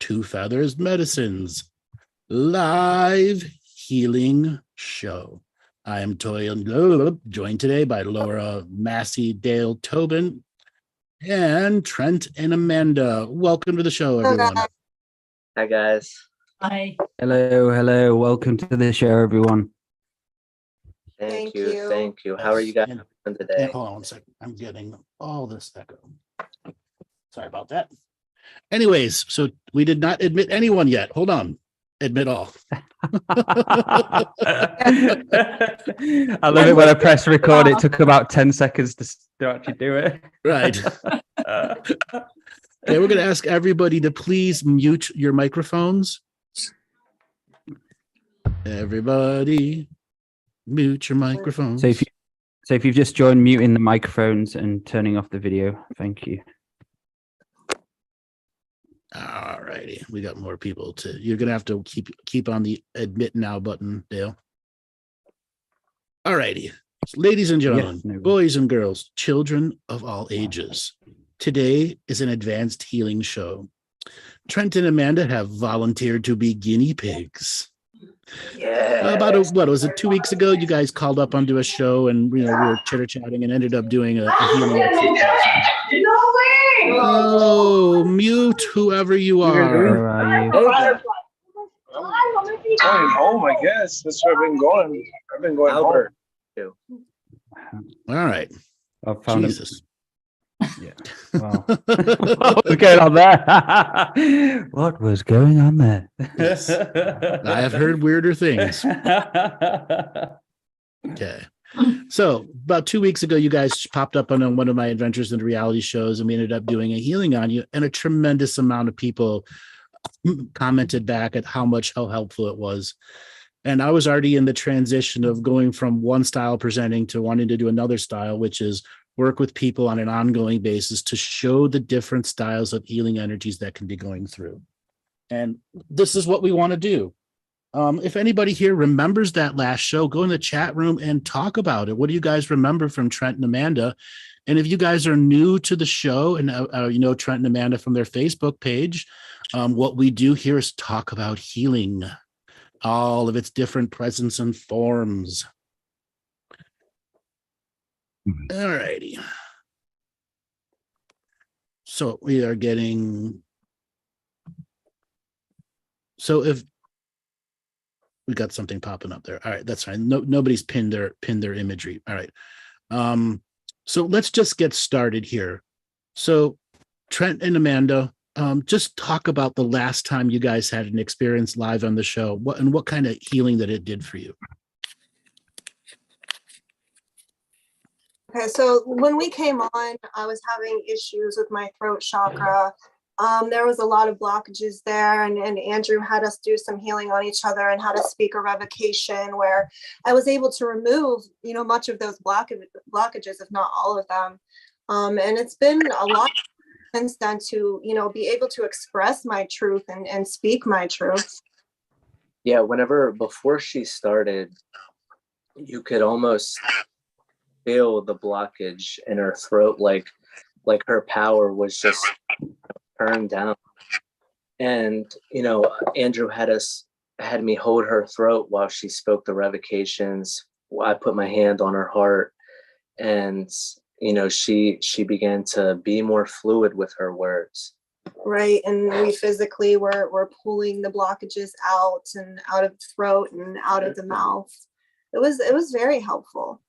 Two Feathers Medicines live healing show. I am joined today by Laura, Massey, Dale Tobin, and Trent and Amanda. Welcome to the show, everyone. Hi, guys. Hi. Hello. Welcome to the show, everyone. Thank you. How are you guys doing today? Hold on one second. I'm getting all this echo. Sorry about that. Anyways, so we did not admit anyone yet. Hold on. Admit all. I love it when I press record. It took about 10 seconds to actually do it. Right. Okay, we're going to ask everybody to please mute your microphones. Everybody, mute your microphones. So if you've just joined, muting the microphones and turning off the video. Thank you. All righty, we got more people to. You're gonna have to keep on the admit now button, Dale. All righty, ladies and gentlemen, boys and girls, children of all ages. Today is an advanced healing show. Trent and Amanda have volunteered to be guinea pigs. Yeah. What was it? 2 weeks ago, you guys called up onto a show, and we were chitter chatting, and ended up doing a healing exercise. Oh, mute whoever you are. Where are you? Going home, I guess. That's where I've been going. I've been going Albert. home. All right. I found Jesus. Yeah. Wow. What was going on there? What was going on there? Yes. I have heard weirder things. Okay. So about 2 weeks ago, you guys popped up on one of my adventures into reality shows, and we ended up doing a healing on you, and a tremendous amount of people commented back at how helpful it was. And I was already in the transition of going from one style presenting to wanting to do another style, which is work with people on an ongoing basis to show the different styles of healing energies that can be going through. And this is what we want to do. If anybody here remembers that last show, go in the chat room and talk about it. What do you guys remember from Trent and Amanda? And if you guys are new to the show and Trent and Amanda from their Facebook page, what we do here is talk about healing, all of its different presence and forms. All righty. So we are getting. So if we got something popping up there, all right, that's fine. Nobody's pinned their imagery. All right. So let's just get started here. So Trent and Amanda, just talk about the last time you guys had an experience live on the show. What kind of healing that it did for you. Okay, so when we came on, I was having issues with my throat chakra. There was a lot of blockages there, and Andrew had us do some healing on each other and had us speak a revocation where I was able to remove, much of those blockages, if not all of them. And it's been a lot since then to, be able to express my truth and speak my truth. Yeah, before she started, you could almost feel the blockage in her throat, like her power was just turned down. And Andrew had me hold her throat while she spoke the revocations. I put my hand on her heart, and she began to be more fluid with her words. Right, and we physically were pulling the blockages out and out of the throat and out of the mouth. It was very helpful.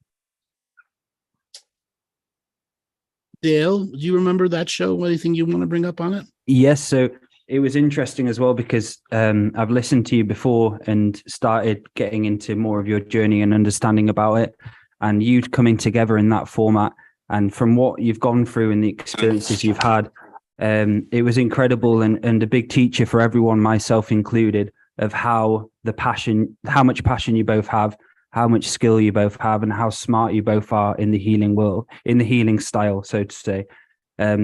Dale, do you remember that show? Anything you want to bring up on it? Yes. So it was interesting as well because I've listened to you before and started getting into more of your journey and understanding about it, and you coming together in that format. And from what you've gone through and the experiences you've had, it was incredible and a big teacher for everyone, myself included, of how much passion you both have, how much skill you both have, and how smart you both are in the healing world, in the healing style, so to say.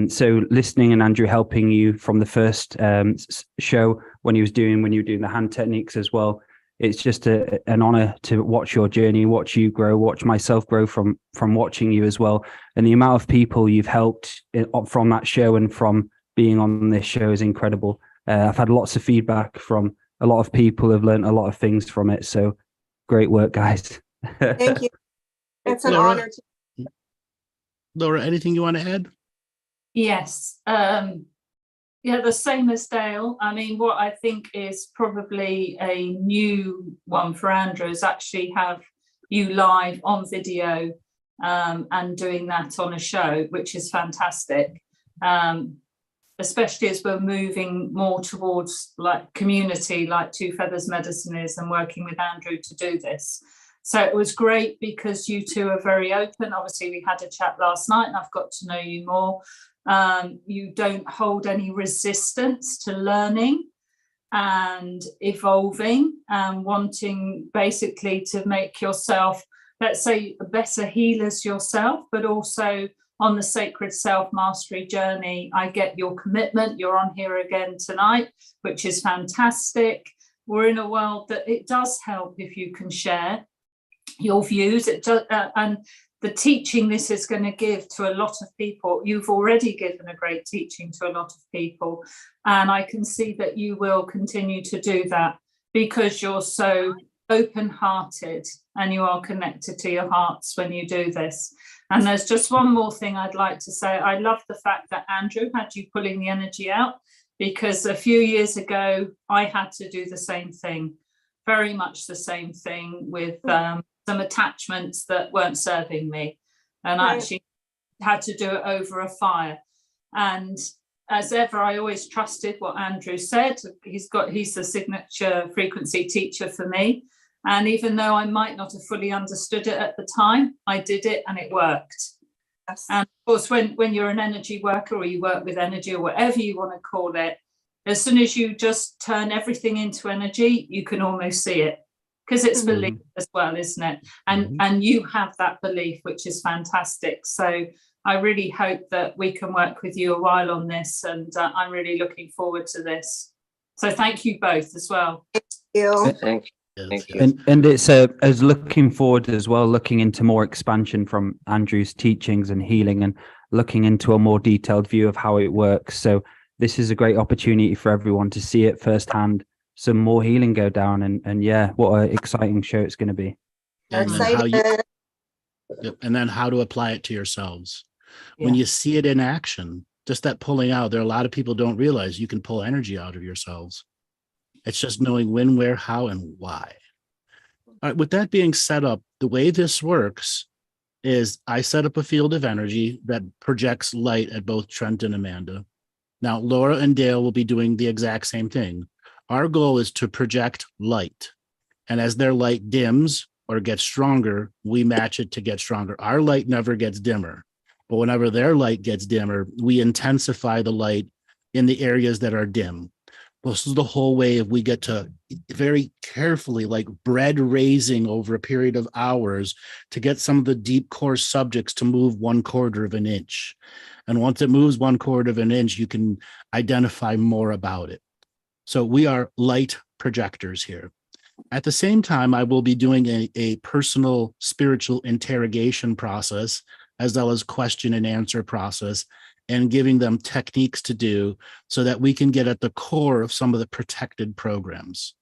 So listening and Andrew helping you from the first show when you were doing the hand techniques as well. It's just an honor to watch your journey, watch you grow, watch myself grow from watching you as well. And the amount of people you've helped from that show and from being on this show is incredible. I've had lots of feedback from a lot of people, have learned a lot of things from it. So great work, guys. Thank you. It's an Laura? honor to. Laura, anything you want to add? Yes. Yeah, the same as Dale. I mean, what I think is probably a new one for Andrew is actually have you live on video and doing that on a show, which is fantastic. Especially as we're moving more towards like community, like Two Feathers Medicine is, and working with Andrew to do this. So it was great because you two are very open. Obviously, we had a chat last night and I've got to know you more. You don't hold any resistance to learning and evolving and wanting basically to make yourself, let's say, better healers yourself, but also on the sacred self-mastery journey. I get your commitment. You're on here again tonight, which is fantastic. We're in a world that it does help if you can share your views. It does, and the teaching this is going to give to a lot of people. You've already given a great teaching to a lot of people. And I can see that you will continue to do that because you're so open-hearted and you are connected to your hearts when you do this. And there's just one more thing I'd like to say. I love the fact that Andrew had you pulling the energy out, because a few years ago, I had to do the same thing, very much the same thing with some attachments that weren't serving me. And I actually had to do it over a fire. And as ever, I always trusted what Andrew said. He's the signature frequency teacher for me. And even though I might not have fully understood it at the time, I did it and it worked. Yes. And of course, when you're an energy worker or you work with energy or whatever you want to call it, as soon as you just turn everything into energy, you can almost see it, because it's belief as well, isn't it? And you have that belief, which is fantastic. So I really hope that we can work with you a while on this, and I'm really looking forward to this. So thank you both as well. Thank you. Thank you. Thank you. And it's as looking forward as well, looking into more expansion from Andrew's teachings and healing, and looking into a more detailed view of how it works. So this is a great opportunity for everyone to see it firsthand, some more healing go down, and yeah, what an exciting show it's going to be. And then how to apply it to yourselves. When you see it in action, just that pulling out, there are a lot of people don't realize you can pull energy out of yourselves. It's just knowing when, where, how, and why. All right, with that being set up, the way this works is I set up a field of energy that projects light at both Trent and Amanda. Now, Laura and Dale will be doing the exact same thing. Our goal is to project light. And as their light dims or gets stronger, we match it to get stronger. Our light never gets dimmer. But whenever their light gets dimmer, we intensify the light in the areas that are dim. This is the whole way we get to very carefully, like bread raising over a period of hours, to get some of the deep core subjects to move 1/4 of an inch. And once it moves 1/4 of an inch, you can identify more about it. So we are light projectors here. At the same time, I will be doing a personal spiritual interrogation process, as well as question and answer process, and giving them techniques to do so that we can get at the core of some of the protected programs.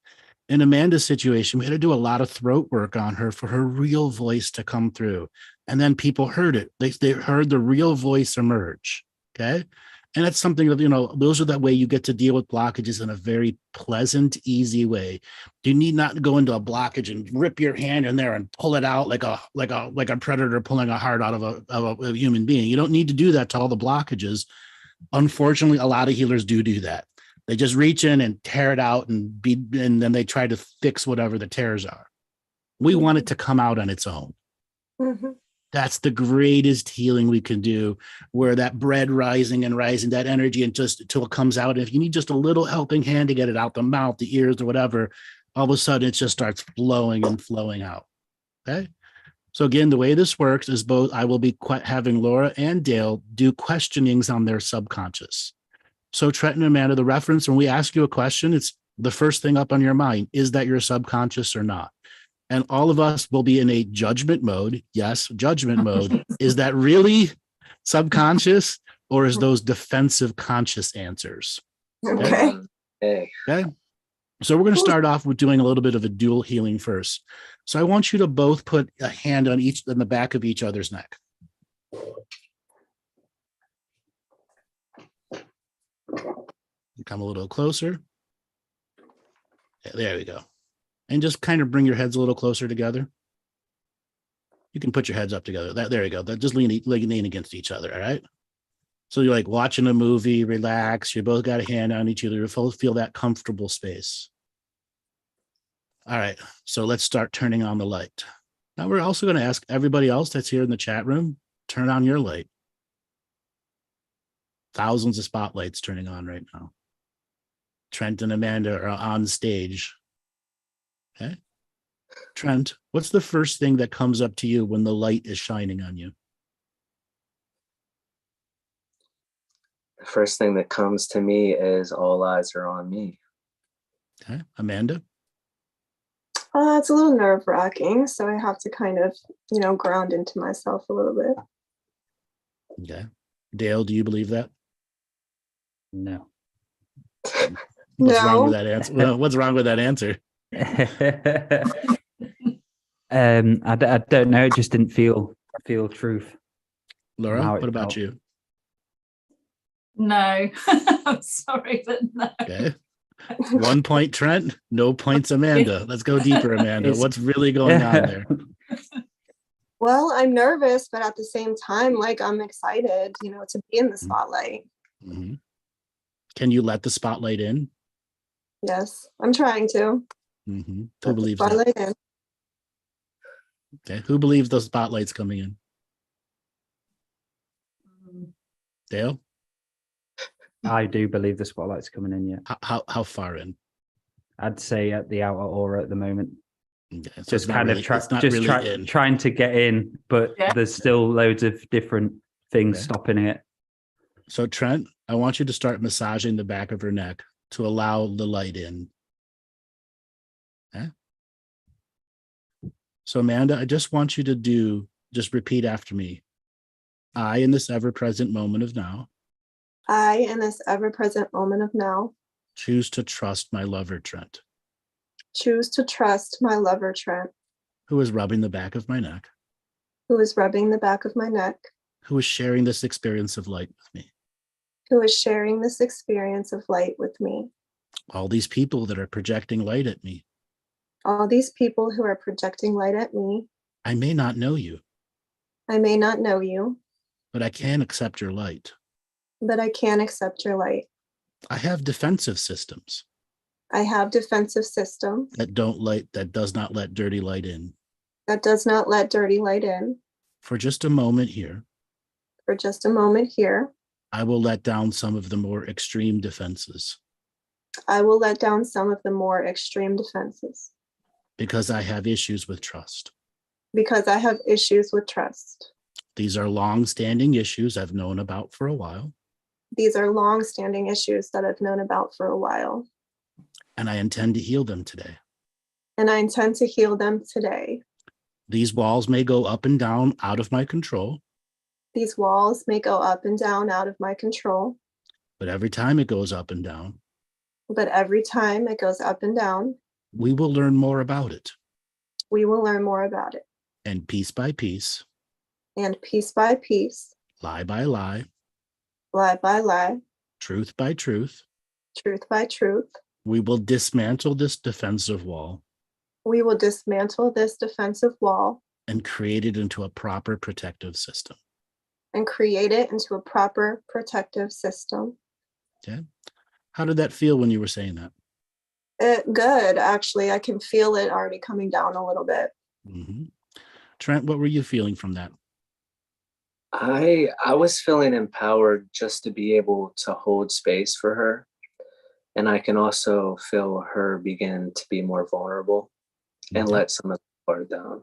In Amanda's situation, we had to do a lot of throat work on her for her real voice to come through. And then people heard it. They heard the real voice emerge, okay? And that's something that, those are that way you get to deal with blockages in a very pleasant, easy way. You need not go into a blockage and rip your hand in there and pull it out like a predator pulling a heart out of a human being. You don't need to do that to all the blockages. Unfortunately, a lot of healers do that. They just reach in and tear it out and then they try to fix whatever the tears are. We want it to come out on its own. Mm-hmm. That's the greatest healing we can do, where that bread rising, that energy, and just until it comes out. If you need just a little helping hand to get it out the mouth, the ears, or whatever, all of a sudden it just starts flowing out. Okay. So again, the way this works is both I will be having Laura and Dale do questionings on their subconscious. So Trent and Amanda, the reference, when we ask you a question, it's the first thing up on your mind. Is that your subconscious or not? And all of us will be in a judgment mode. Yes, judgment mode. Is that really subconscious, or is those defensive conscious answers? Okay. Okay. Okay. So we're going to start off with doing a little bit of a dual healing first. So I want you to both put a hand on the back of each other's neck. Come a little closer. Yeah, there we go. And just kind of bring your heads a little closer together. You can put your heads up together. There you go. Just lean against each other. All right. So you're like watching a movie, relax. You both got a hand on each other. You both feel that comfortable space. All right. So let's start turning on the light. Now we're also going to ask everybody else that's here in the chat room, turn on your light. Thousands of spotlights turning on right now. Trent and Amanda are on stage. Okay. Trent, what's the first thing that comes up to you when the light is shining on you? The first thing that comes to me is all eyes are on me. Okay. Amanda? It's a little nerve-wracking, so I have to kind of, ground into myself a little bit. Okay. Dale, do you believe that? No. What's wrong No. with that answer? Well, what's wrong with that answer? I don't know. It just didn't feel truth. Laura, How it what about felt. you? No, I'm sorry, but no. Okay. 1 point, Trent. No points, Amanda. Let's go deeper, Amanda. It's- What's really going on there? Well, I'm nervous, but at the same time, I'm excited, to be in the spotlight. Mhm. Can you let the spotlight in? Yes, I'm trying to. Who Let the believes that? spotlight in. Okay. Who believes the spotlight's coming in? Dale? I do believe the spotlight's coming in yet. How far in? I'd say at the outer aura at the moment. Okay, so Just kind of in. trying to get in, but Yeah. there's still loads of different things Okay. stopping it. So Trent, I want you to start massaging the back of her neck to allow the light in. Okay. So Amanda, I just want you to just repeat after me. I, in this ever-present moment of now, I, in this ever-present moment of now, choose to trust my lover, Trent, choose to trust my lover, Trent, who is rubbing the back of my neck, who is rubbing the back of my neck, who is sharing this experience of light with me. who is sharing this experience of light with me. All these people that are projecting light at me. All these people who are projecting light at me, I may not know you, I may not know you, but I can accept your light. but I can accept your light. I have defensive systems I have defensive systems that does not let dirty light in. that does not let dirty light in. For just a moment here, For just a moment here, I will let down some of the more extreme defenses I will let down some of the more extreme defenses because I have issues with trust. because I have issues with trust. These are long-standing issues I've known about for a while, These are long-standing issues that I've known about for a while, and I intend to heal them today. and I intend to heal them today. These walls may go up and down out of my control, These walls may go up and down out of my control, but every time it goes up and down, but every time it goes up and down, we will learn more about it. we will learn more about it. And piece by piece, And piece by piece, lie by lie, lie by lie, truth by truth, truth by truth, we will dismantle this defensive wall we will dismantle this defensive wall and create it into a proper protective system. and create it into a proper protective system. Okay. How did that feel when you were saying that? Good, actually. I can feel it already coming down a little bit. Mhm. Trent, what were you feeling from that? I was feeling empowered just to be able to hold space for her. And I can also feel her begin to be more vulnerable and Okay. let some of the guard down.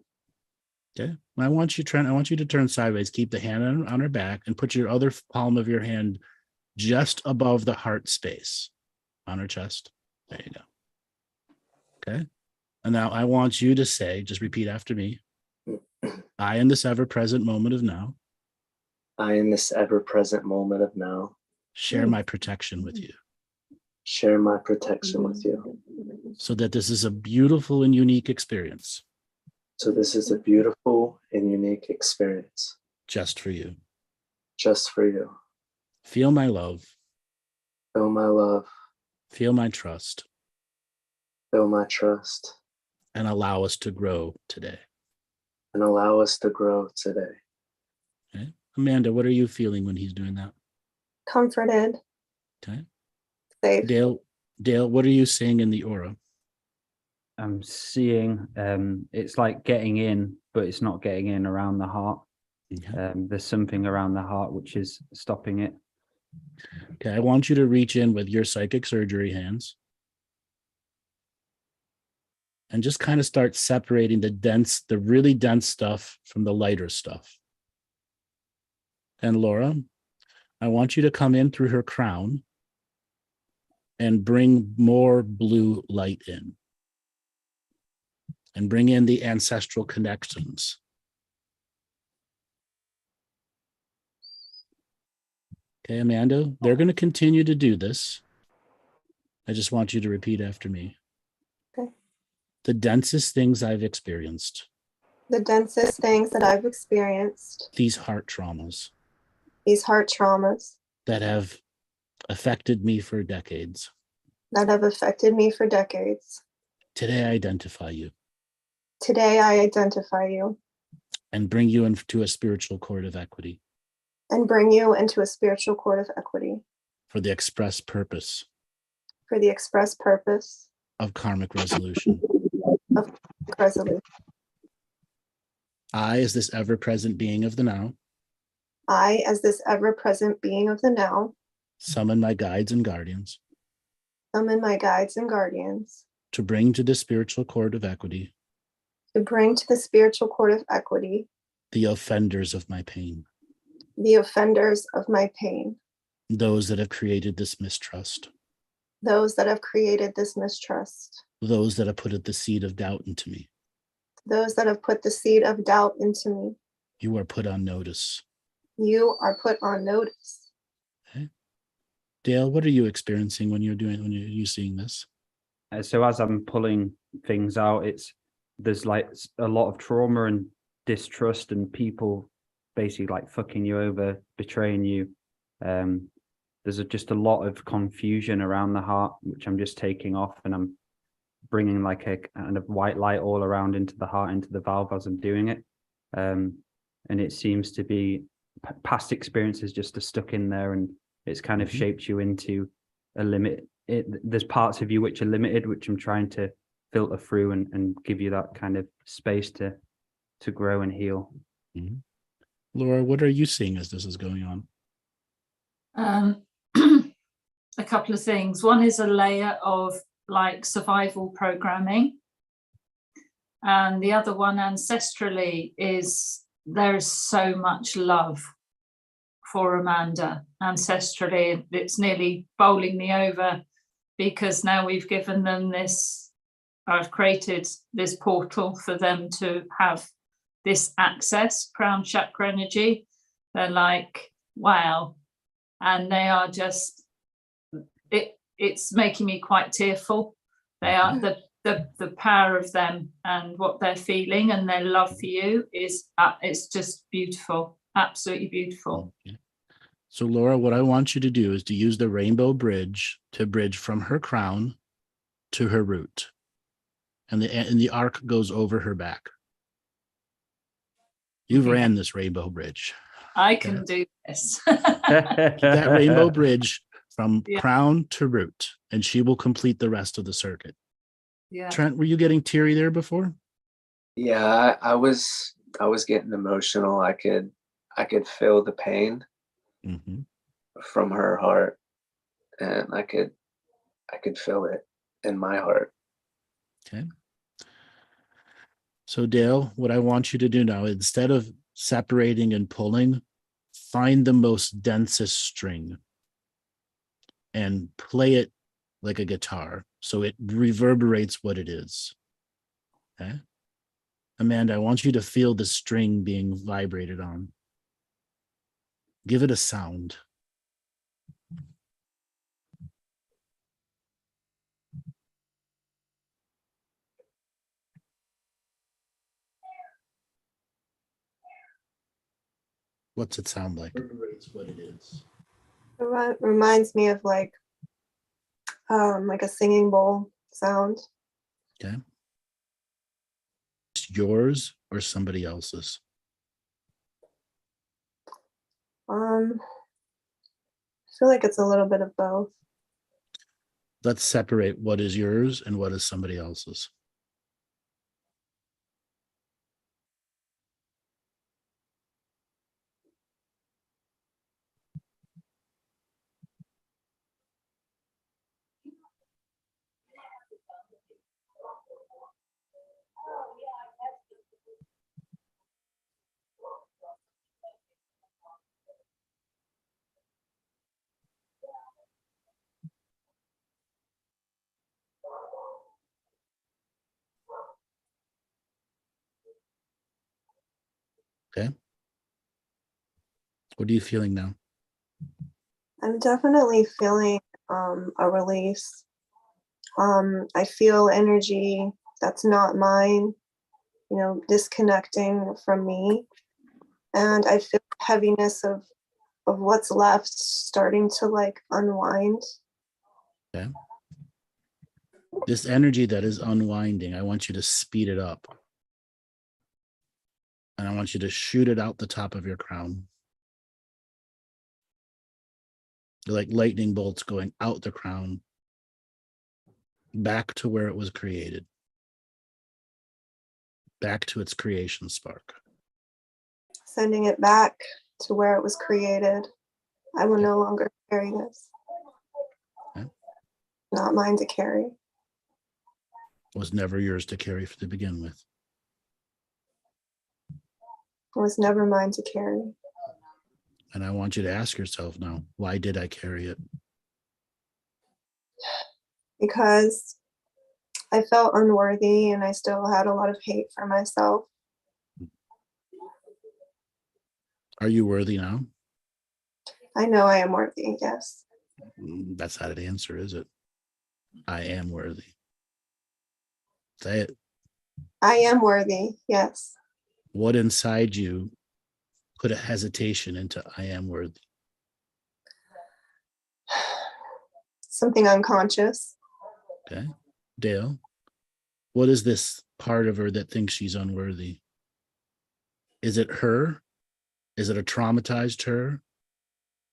Okay. I want you, Trent, I want you to turn sideways, keep the hand on her back, and put your other palm of your hand just above the heart space on her chest. There you go. Okay. And now I want you to say, just repeat after me. I, in this ever-present moment of now, I, in this ever-present moment of now, share my protection with you. share my protection with you. so that this is a beautiful and unique experience So this is a beautiful and unique experience just for you. just for you. Feel my love, Feel my love, feel my trust, feel my trust, and allow us to grow today. and allow us to grow today. Okay. Amanda, what are you feeling when he's doing that? Comforted, Okay. safe. Dale, what are you seeing in the aura? I'm seeing it's like getting in, but it's not getting in around the heart. Okay. There's something around the heart which is stopping it. Okay, I want you to reach in with your psychic surgery hands and just kind of start separating the really dense stuff from the lighter stuff. And Laura, I want you to come in through her crown and bring more blue light in. And bring in the ancestral connections. Okay, Amanda, they're going to continue to do this. I just want you to repeat after me. Okay. The densest things I've experienced, The densest things that I've experienced, these heart traumas these heart traumas that have affected me for decades. that have affected me for decades. Today, I identify you Today, I identify you and bring you into a spiritual court of equity and bring you into a spiritual court of equity for the express purpose for the express purpose of karmic resolution. of resolution. I, as this ever-present being of the now, I, as this ever-present being of the now, summon my guides and guardians summon my guides and guardians to bring to the spiritual court of equity to bring to the spiritual court of equity the offenders of my pain, the offenders of my pain, those that have created this mistrust, those that have created this mistrust, those that have put the seed of doubt into me. those that have put the seed of doubt into me. You are put on notice. You are put on notice. Okay. Dale, what are you experiencing when you're seeing this? So as I'm pulling things out, there's like a lot of trauma and distrust and people basically like fucking you over, betraying you. There's just a lot of confusion around the heart, which I'm just taking off, and I'm bringing like a kind of white light all around into the heart, into the valve as I'm doing it. And it seems to be past experiences just are stuck in there, and it's kind of shaped you into a limit. There's parts of you which are limited, which I'm trying to filter through and give you that kind of space to grow and heal. Mm-hmm. Laura, what are you seeing as this is going on? A couple of things. One is a layer of like survival programming, and the other one ancestrally is there is so much love for Amanda ancestrally. It's nearly bowling me over because now we've given them this, I've created this portal for them to have this access, crown chakra energy. They're like, wow. And they are just, it's making me quite tearful. They are the power of them and what they're feeling and their love for you is, it's just beautiful, absolutely beautiful. Okay. So Laura, what I want you to do is to use the rainbow bridge to bridge from her crown to her root. And the arc goes over her back. You've ran this rainbow bridge. I can do this. That rainbow bridge from crown to root, and she will complete the rest of the circuit. Yeah. Trent, were you getting teary there before? Yeah, I was getting emotional. I could feel the pain from her heart, and I could feel it in my heart. Okay. So Dale, what I want you to do now, instead of separating and pulling, find the most densest string and play it like a guitar so it reverberates what it is. Okay. Amanda, I want you to feel the string being vibrated on. Give it a sound. What's it sound like? It's what it is. It reminds me of like a singing bowl sound. Okay. It's yours or somebody else's? I feel like it's a little bit of both. Let's separate what is yours and what is somebody else's. Okay. What are you feeling now? I'm definitely feeling a release. I feel energy that's not mine, disconnecting from me. And I feel heaviness of what's left starting to like unwind. Okay. This energy that is unwinding, I want you to speed it up. And I want you to shoot it out the top of your crown. They're like lightning bolts going out the crown, back to where it was created, back to its creation spark. Sending it back to where it was created. I will no longer carry this. Okay. Not mine to carry. It was never yours to carry to begin with. It was never mine to carry. And I want you to ask yourself now, why did I carry it? Because I felt unworthy and I still had a lot of hate for myself. Are you worthy now? I know I am worthy, yes. That's not an answer, is it? I am worthy. Say it. I am worthy, yes. What inside you put a hesitation into I am worthy? Something unconscious. Okay. Dale, what is this part of her that thinks she's unworthy? Is it her? Is it a traumatized her?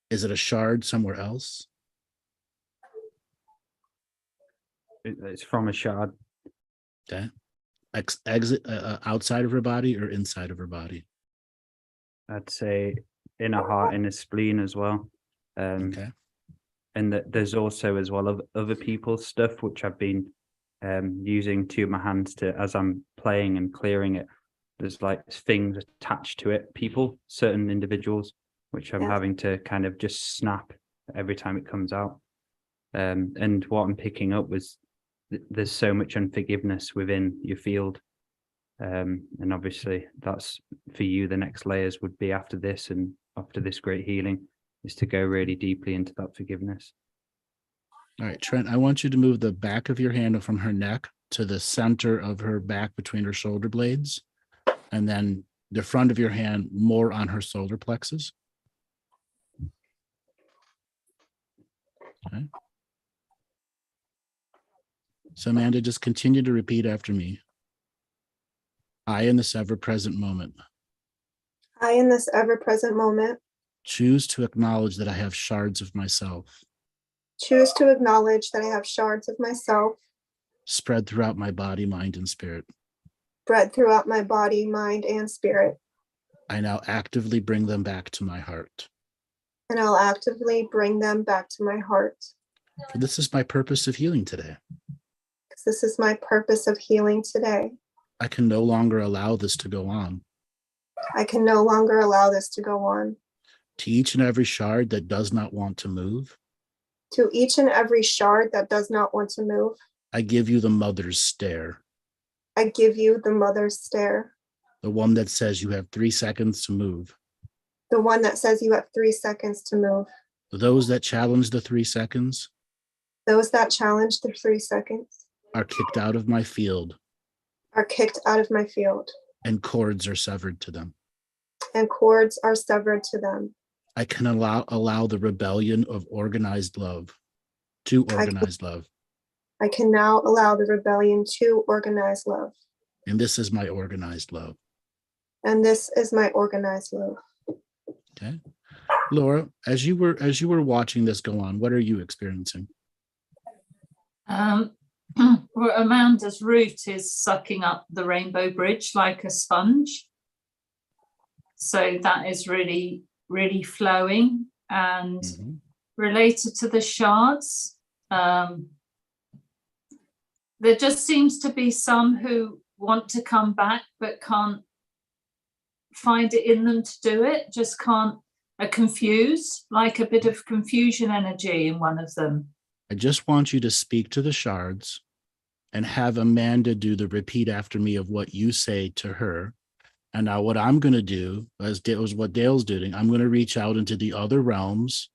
Is it a shard somewhere else? It's from a shard. Okay. Exit outside of her body or inside of her body? I'd say inner heart, inner spleen as well. Okay. And that there's also as well of other people's stuff, which I've been using to my hands to, as I'm playing and clearing it, there's like things attached to it, people, certain individuals, which I'm having to kind of just snap every time it comes out. And what I'm picking up was there's so much unforgiveness within your field. And obviously that's for you, the next layers would be after this and after this great healing is to go really deeply into that forgiveness. All right, Trent, I want you to move the back of your hand from her neck to the center of her back between her shoulder blades, and then the front of your hand more on her solar plexus. Okay. So Amanda, just continue to repeat after me. I, in this ever-present moment, I, in this ever-present moment, choose to acknowledge that I have shards of myself choose to acknowledge that I have shards of myself spread throughout my body, mind, and spirit. spread throughout my body, mind, and spirit. I now actively bring them back to my heart. And I'll actively bring them back to my heart. For this is my purpose of healing today. Because this is my purpose of healing today. I can no longer allow this to go on. I can no longer allow this to go on. To each and every shard that does not want to move, to each and every shard that does not want to move, I give you the mother's stare. I give you the mother's stare. The one that says you have 3 seconds to move. The one that says you have 3 seconds to move. Those that challenge the 3 seconds, those that challenge the 3 seconds, are kicked out of my field. are kicked out of my field. And cords are severed to them. and cords are severed to them. I can allow the rebellion of organized love to organized love. I can now allow the rebellion to organize love. And this is my organized love. And this is my organized love. Okay. Laura, as you were watching this go on, what are you experiencing? Well, Amanda's root is sucking up the rainbow bridge like a sponge. So that is really, really flowing. And related to the shards, there just seems to be some who want to come back but can't find it in them to do it, just can't, are confused, like a bit of confusion energy in one of them. I just want you to speak to the shards and have Amanda do the repeat after me of what you say to her. And now what I'm going to do, as what Dale's doing, I'm going to reach out into the other realms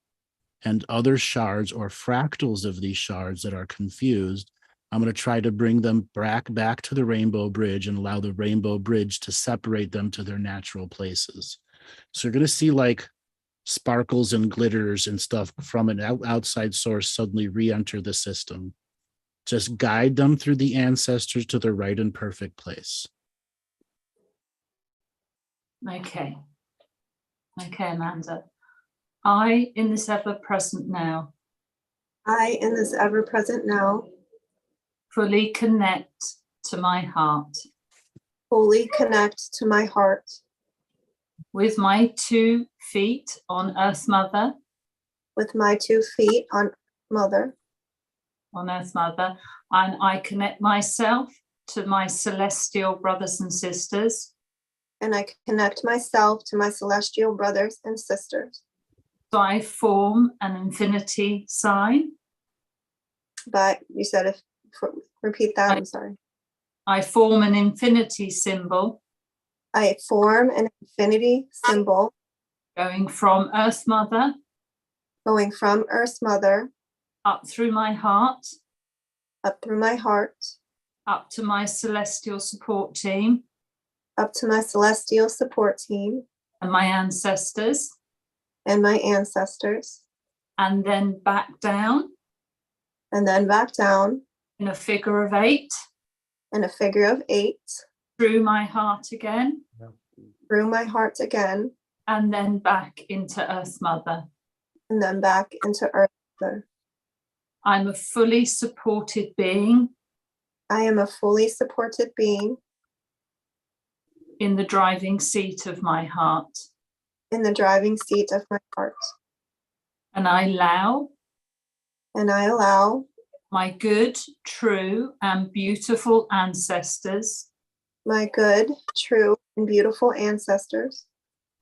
and other shards or fractals of these shards that are confused. I'm going to try to bring them back to the rainbow bridge and allow the rainbow bridge to separate them to their natural places. So you're going to see like sparkles and glitters and stuff from an outside source suddenly re-enter the system. Just guide them through the ancestors to the right and perfect place. Okay, Amanda. I, in this ever-present now, I, in this ever-present now, fully connect to my heart. Fully connect to my heart. With my 2 feet on Earth Mother. With my 2 feet on Mother. On Earth Mother. And I connect myself to my celestial brothers and sisters. And I connect myself to my celestial brothers and sisters. So I form an infinity sign. But you said repeat that, I'm sorry. I form an infinity symbol. I form an infinity symbol. Going from Earth Mother. Going from Earth Mother. Up through my heart. Up through my heart. Up to my celestial support team. Up to my celestial support team. And my ancestors. And my ancestors. And then back down. And then back down. In a figure of 8. In a figure of 8. Through my heart again. Through my heart again. And then back into Earth Mother. And then back into Earth Mother. I'm a fully supported being. I am a fully supported being. In the driving seat of my heart. In the driving seat of my heart. And I allow. And I allow. My good, true, and beautiful ancestors. My good, true, and beautiful ancestors.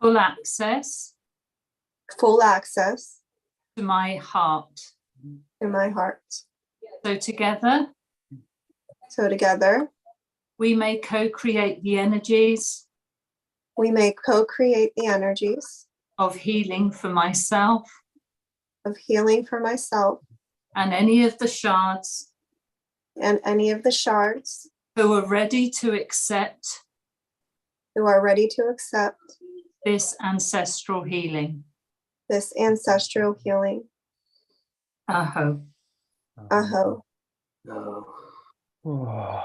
Full access. Full access. To my heart. To my heart. So together. So together. We may co-create the energies. We may co-create the energies. Of healing for myself. Of healing for myself. And any of the shards. And any of the shards. Who are ready to accept. Who are ready to accept. This ancestral healing. This ancestral healing. Aho. Aho. Oh.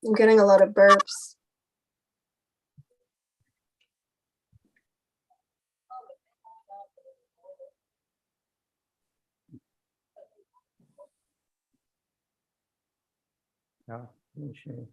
I'm getting a lot of burps. Yeah, sure.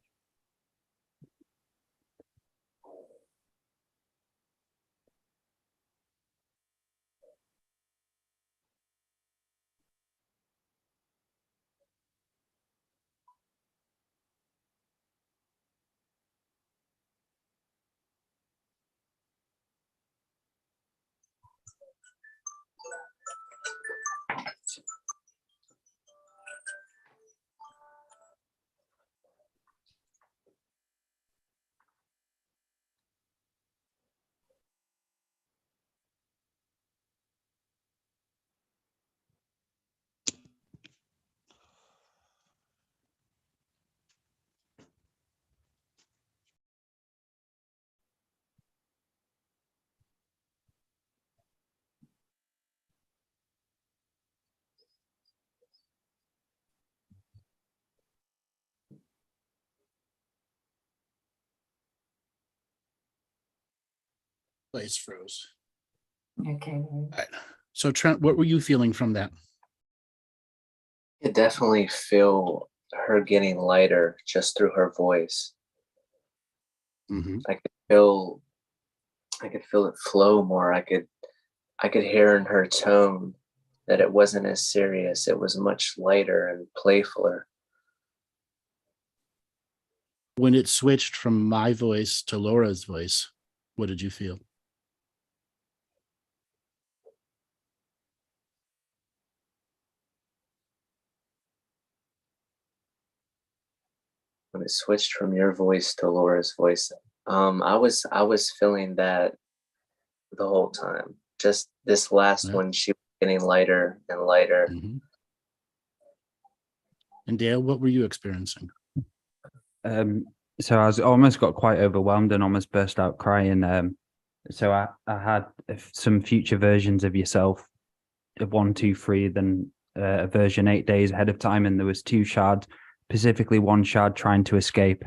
Place froze. Okay. All right. So Trent, what were you feeling from that? I could definitely feel her getting lighter just through her voice. Mm-hmm. I could feel it flow more. I could hear in her tone that it wasn't as serious. It was much lighter and playfuler. When it switched from my voice to Laura's voice, what did you feel? When it switched from your voice to Laura's voice, I was feeling that the whole time. Just this last one, she was getting lighter and lighter. Mm-hmm. And Dale, what were you experiencing? So I was almost got quite overwhelmed and almost burst out crying. So I had some future versions of yourself, of 1, 2, 3, then a version 8 days ahead of time, and there was 2 shards, specifically 1 shard trying to escape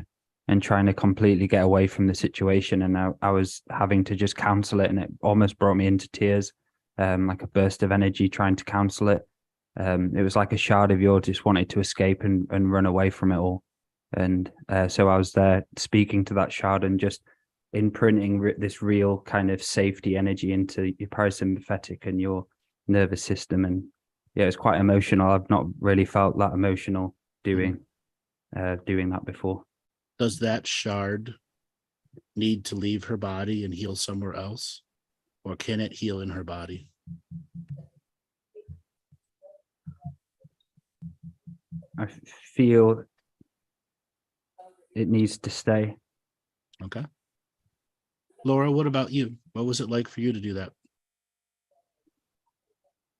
and trying to completely get away from the situation, and I was having to just counsel it, and it almost brought me into tears, like a burst of energy trying to counsel it. It was like a shard of yours just wanted to escape and run away from it all. And so I was there speaking to that shard and just imprinting this real kind of safety energy into your parasympathetic and your nervous system. And yeah, it's quite emotional. I've not really felt that emotional doing that before. Does that shard need to leave her body and heal somewhere else? Or can it heal in her body? I feel it needs to stay. Okay. Laura, what about you? What was it like for you to do that?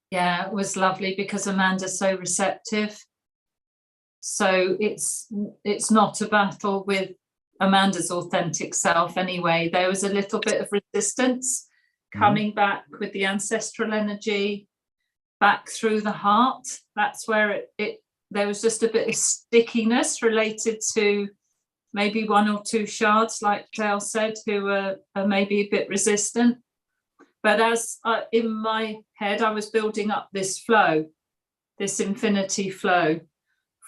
Yeah, it was lovely because Amanda's so receptive. So it's not a battle with Amanda's authentic self anyway. There was a little bit of resistance coming back with the ancestral energy back through the heart. That's where it there was just a bit of stickiness related to maybe 1 or 2 shards, like Dale said, who are maybe a bit resistant. But as in my head, I was building up this flow, this infinity flow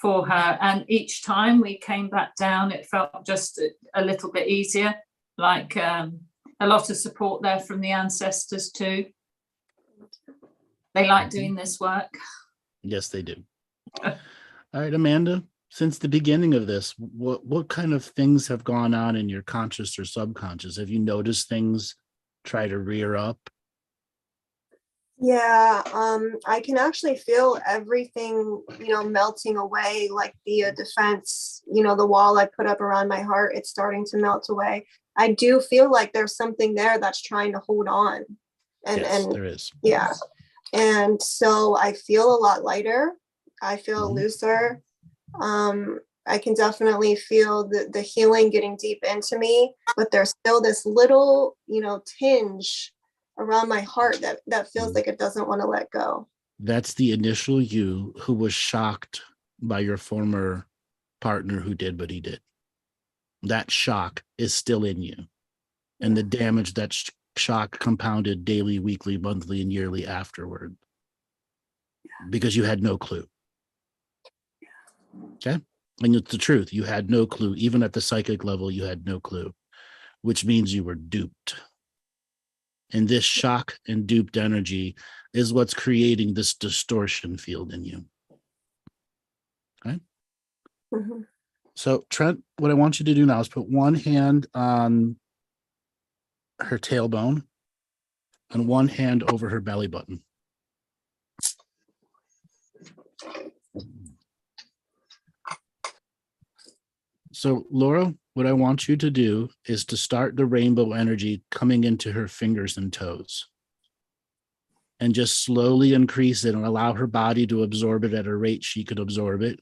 for her. And each time we came back down, it felt just a little bit easier, like a lot of support there from the ancestors too. They like doing this work. Yes, they do. All right, Amanda, since the beginning of this, what kind of things have gone on in your conscious or subconscious? Have you noticed things try to rear up? Yeah, I can actually feel everything, melting away, like the defense, the wall I put up around my heart, it's starting to melt away. I do feel like there's something there that's trying to hold on. Yes, there is. Yeah. And so I feel a lot lighter. I feel looser. I can definitely feel the healing getting deep into me, but there's still this little, tinge around my heart that feels like it doesn't want to let go. That's the initial you who was shocked by your former partner who did what he did. That shock is still in you. And the damage that shock compounded daily, weekly, monthly, and yearly afterward. Because you had no clue. Okay? And it's the truth. You had no clue. Even at the psychic level, you had no clue. Which means you were duped. And this shock and duped energy is what's creating this distortion field in you. Okay? Mm-hmm. So, Trent, what I want you to do now is put one hand on her tailbone and one hand over her belly button. So, Laura, what I want you to do is to start the rainbow energy coming into her fingers and toes. And just slowly increase it and allow her body to absorb it at a rate she could absorb it.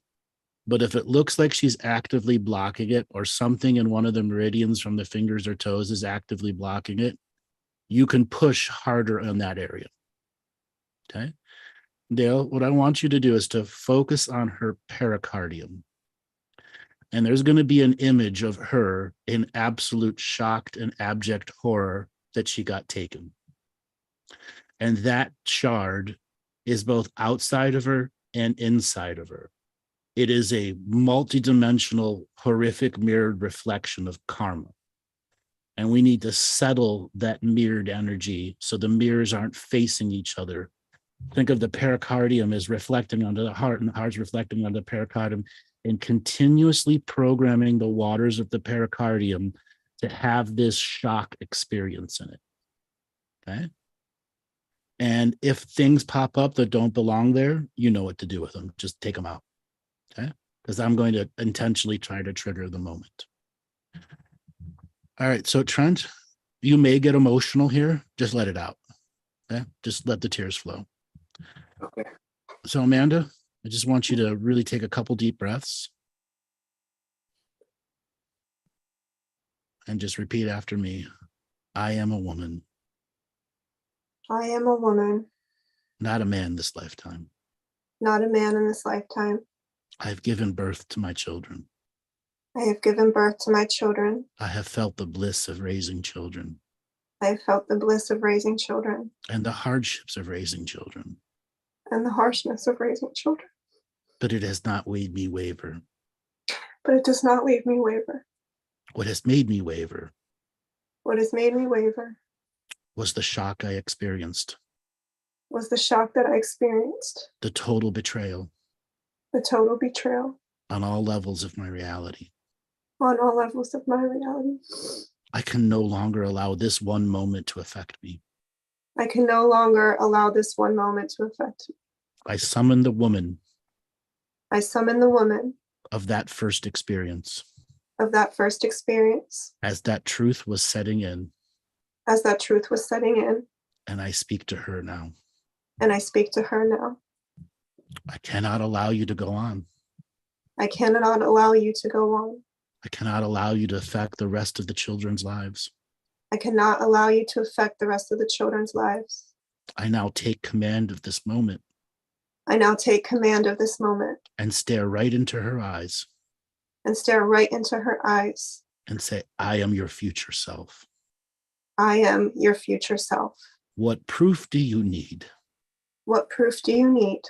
But if it looks like she's actively blocking it, or something in one of the meridians from the fingers or toes is actively blocking it, you can push harder on that area. Okay? Dale, what I want you to do is to focus on her pericardium. And there's going to be an image of her in absolute shocked and abject horror that she got taken. And that shard is both outside of her and inside of her. It is a multidimensional, horrific mirrored reflection of karma. And we need to settle that mirrored energy so the mirrors aren't facing each other. Think of the pericardium as reflecting onto the heart, and the heart's reflecting on the pericardium, and continuously programming the waters of the pericardium to have this shock experience in it. Okay. And if things pop up that don't belong there, you know what to do with them. Just take them out. Okay. Because I'm going to intentionally try to trigger the moment. All right. So, Trent, you may get emotional here. Just let it out. Okay. Just let the tears flow. Okay. So, Amanda, I just want you to really take a couple deep breaths and just repeat after me. I am a woman. I am a woman, Not a man this lifetime. not a man in this lifetime. I have given birth to my children. I have given birth to my children. I have felt the bliss of raising children I have felt the bliss of raising children and the hardships of raising children, and the harshness of raising children. but it has not made me waver. But it does not leave me waver. What has made me waver What has made me waver was the shock I experienced, was the shock that I experienced, the total betrayal the total betrayal on all levels of my reality. on all levels of my reality. I can no longer allow this one moment to affect me. I can no longer allow this one moment to affect me. I summon the woman I summon the woman of that first experience of that first experience as that truth was setting in, as that truth was setting in, and I speak to her now. and I speak to her now. I cannot allow you to go on. I cannot allow you to go on. I cannot allow you to affect the rest of the children's lives. I cannot allow you to affect the rest of the children's lives. I now take command of this moment I now take command of this moment and stare right into her eyes and stare right into her eyes. and say, I am your future self. I am your future self. What proof do you need? What proof do you need?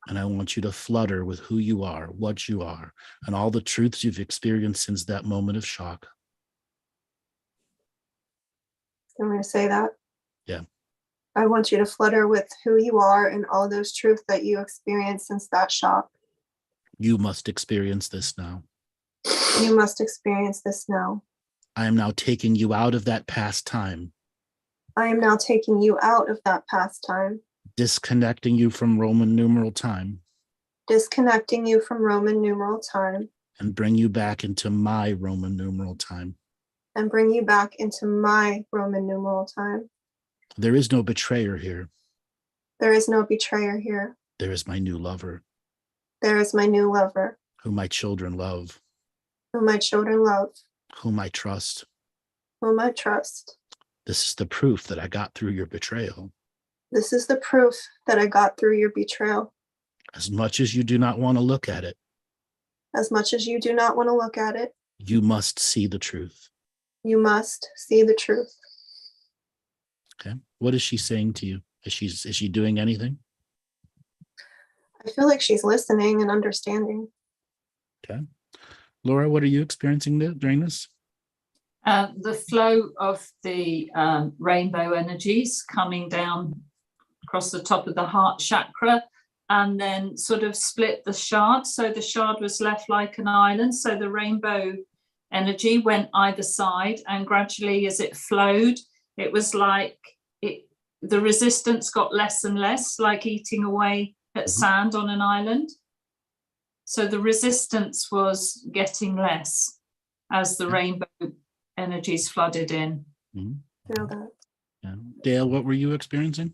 And I want you to flutter with who you are, what you are, and all the truths you've experienced since that moment of shock. I'm going to say that. Yeah. I want you to flutter with who you are and all those truths that you experienced since that shock. You must experience this now. You must experience this now. I am now taking you out of that past time, I am now taking you out of that past time, disconnecting you from Roman numeral time, disconnecting you from Roman numeral time, and bring you back into my Roman numeral time. and bring you back into my Roman numeral time. There is no betrayer here. There is no betrayer here. There is my new lover, There is my new lover, whom my children love, whom my children love, whom I trust. whom I trust. This is the proof that I got through your betrayal. This is the proof that I got through your betrayal. As much as you do not want to look at it, As much as you do not want to look at it, you must see the truth. you must see the truth. Okay. What is she saying to you? Is she doing anything? I feel like she's listening and understanding. Okay. Laura, what are you experiencing during this? The flow of the rainbow energies coming down across the top of the heart chakra and then sort of split the shard. So the shard was left like an island. So the rainbow energy went either side, and gradually as it flowed, it was like the resistance got less and less, like eating away at sand on an island. So the resistance was getting less as the rainbow energies flooded in. Feel that. Yeah. Dale, what were you experiencing?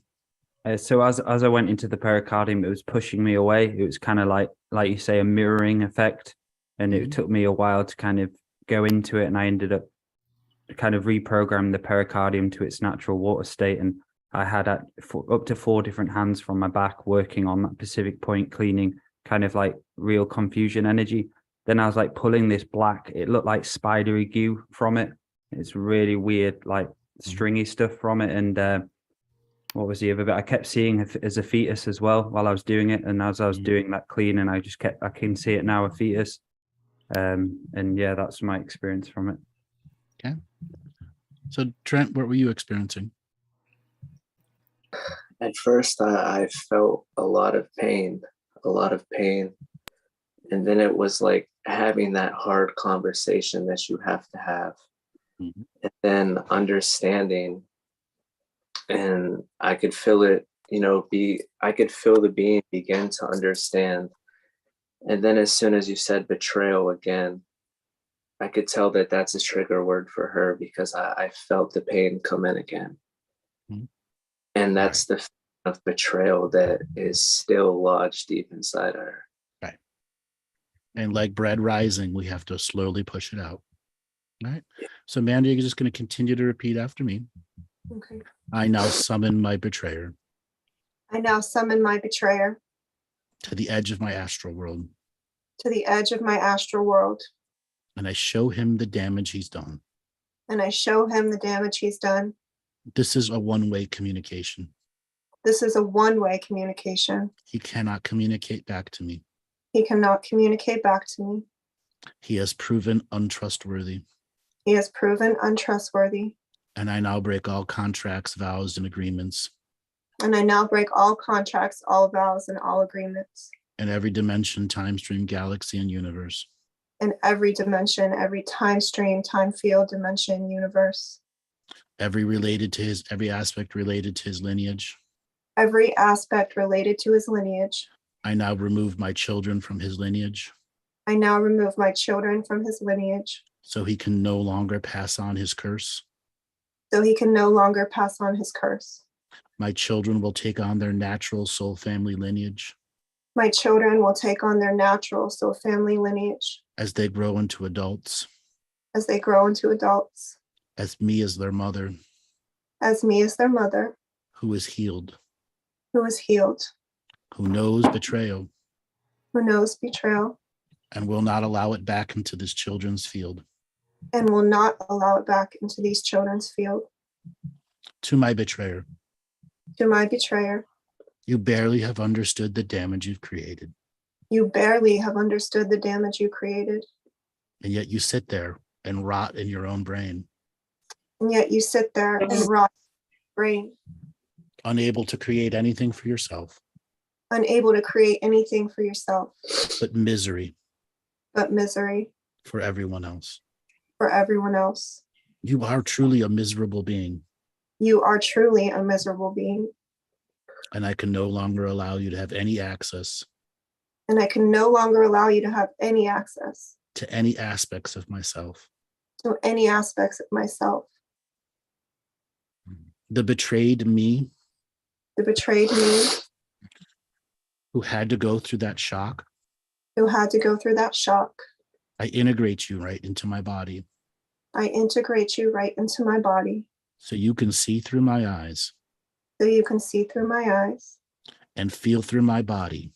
So as I went into the pericardium, it was pushing me away. It was kind of like you say, a mirroring effect. And it took me a while to kind of go into it. And I ended up kind of reprogramming the pericardium to its natural water state. And I had up to 4 different hands from my back working on that specific point, cleaning kind of like real confusion energy. Then I was like pulling this black, it looked like spidery goo from it. It's really weird, like stringy stuff from it. And what was the other bit? I kept seeing it as a fetus as well while I was doing it. And as I was doing that cleaning, I can see it now, a fetus. And yeah, that's my experience from it. Okay. So Trent, what were you experiencing? At first, I felt a lot of pain. And then it was like having that hard conversation that you have to have. Mhm. And then understanding. And I could feel it, I could feel the being begin to understand. And then as soon as you said betrayal again, I could tell that that's a trigger word for her, because I felt the pain come in again. Mhm. And that's the feeling of betrayal that is still lodged deep inside her. Right. And like bread rising, we have to slowly push it out. All right. So Mandy, you're just going to continue to repeat after me. Okay. I now summon my betrayer I now summon my betrayer to the edge of my astral world, to the edge of my astral world, and I show him the damage he's done. and I show him the damage he's done. This is a one-way communication. This is a one-way communication. He cannot communicate back to me. He cannot communicate back to me. He has proven untrustworthy, He has proven untrustworthy. and I now break all contracts, vows, and agreements And I now break all contracts, all vows, and all agreements in every dimension, time stream, galaxy, and universe. in every dimension, every time stream, time field, dimension, universe. Every aspect related to his lineage. Every aspect related to his lineage. I now remove my children from his lineage, I now remove my children from his lineage, so he can no longer pass on his curse. so he can no longer pass on his curse. My children will take on their natural soul family lineage My children will take on their natural soul family lineage as they grow into adults, as they grow into adults, as me as their mother, as me as their mother, who is healed, who is healed, who knows betrayal, who knows betrayal, and will not allow it back into this children's field. and will not allow it back into these children's field. To my betrayer, To my betrayer, you barely have understood the damage you've created, you barely have understood the damage you created, and yet you sit there and rot in your own brain, and yet you sit there and rot your brain, unable to create anything for yourself, unable to create anything for yourself, but misery but misery for everyone else. for everyone else. You are truly a miserable being, You are truly a miserable being, and I can no longer allow you to have any access and I can no longer allow you to have any access to any aspects of myself. to any aspects of myself. The betrayed me, The betrayed me, who had to go through that shock, who had to go through that shock. I integrate you right into my body, I integrate you right into my body, so you can see through my eyes so you can see through my eyes and feel through my body.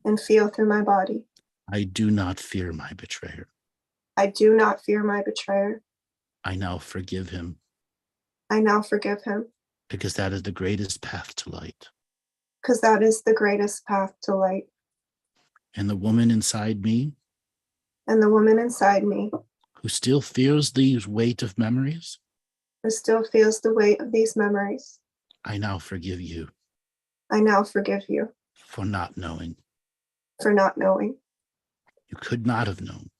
and feel through my body. I do not fear my betrayer. I do not fear my betrayer. I now forgive him, I now forgive him, because that is the greatest path to light. because that is the greatest path to light. And the woman inside me, And the woman inside me, who still feels the weight of memories, who still feels the weight of these memories, I now forgive you I now forgive you for not knowing. for not knowing. You could not have known.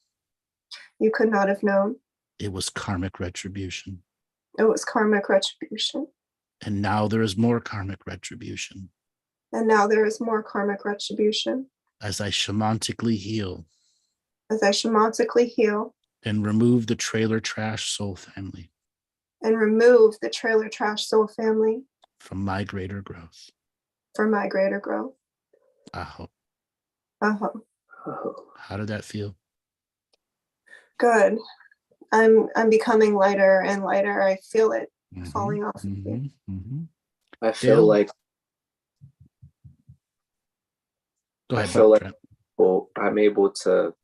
You could not have known. It was karmic retribution. It was karmic retribution. And now there is more karmic retribution And now there is more karmic retribution as I shamanically heal as I shamanically heal and remove the trailer trash soul family and remove the trailer trash soul family from my greater growth. for my greater growth. Aho. Uh-huh. Oh, How did that feel? Good. I'm becoming lighter and lighter. I feel it Mhm, falling off of me. mhm. I feel Dale? like Go I ahead, feel like Trent. I'm able to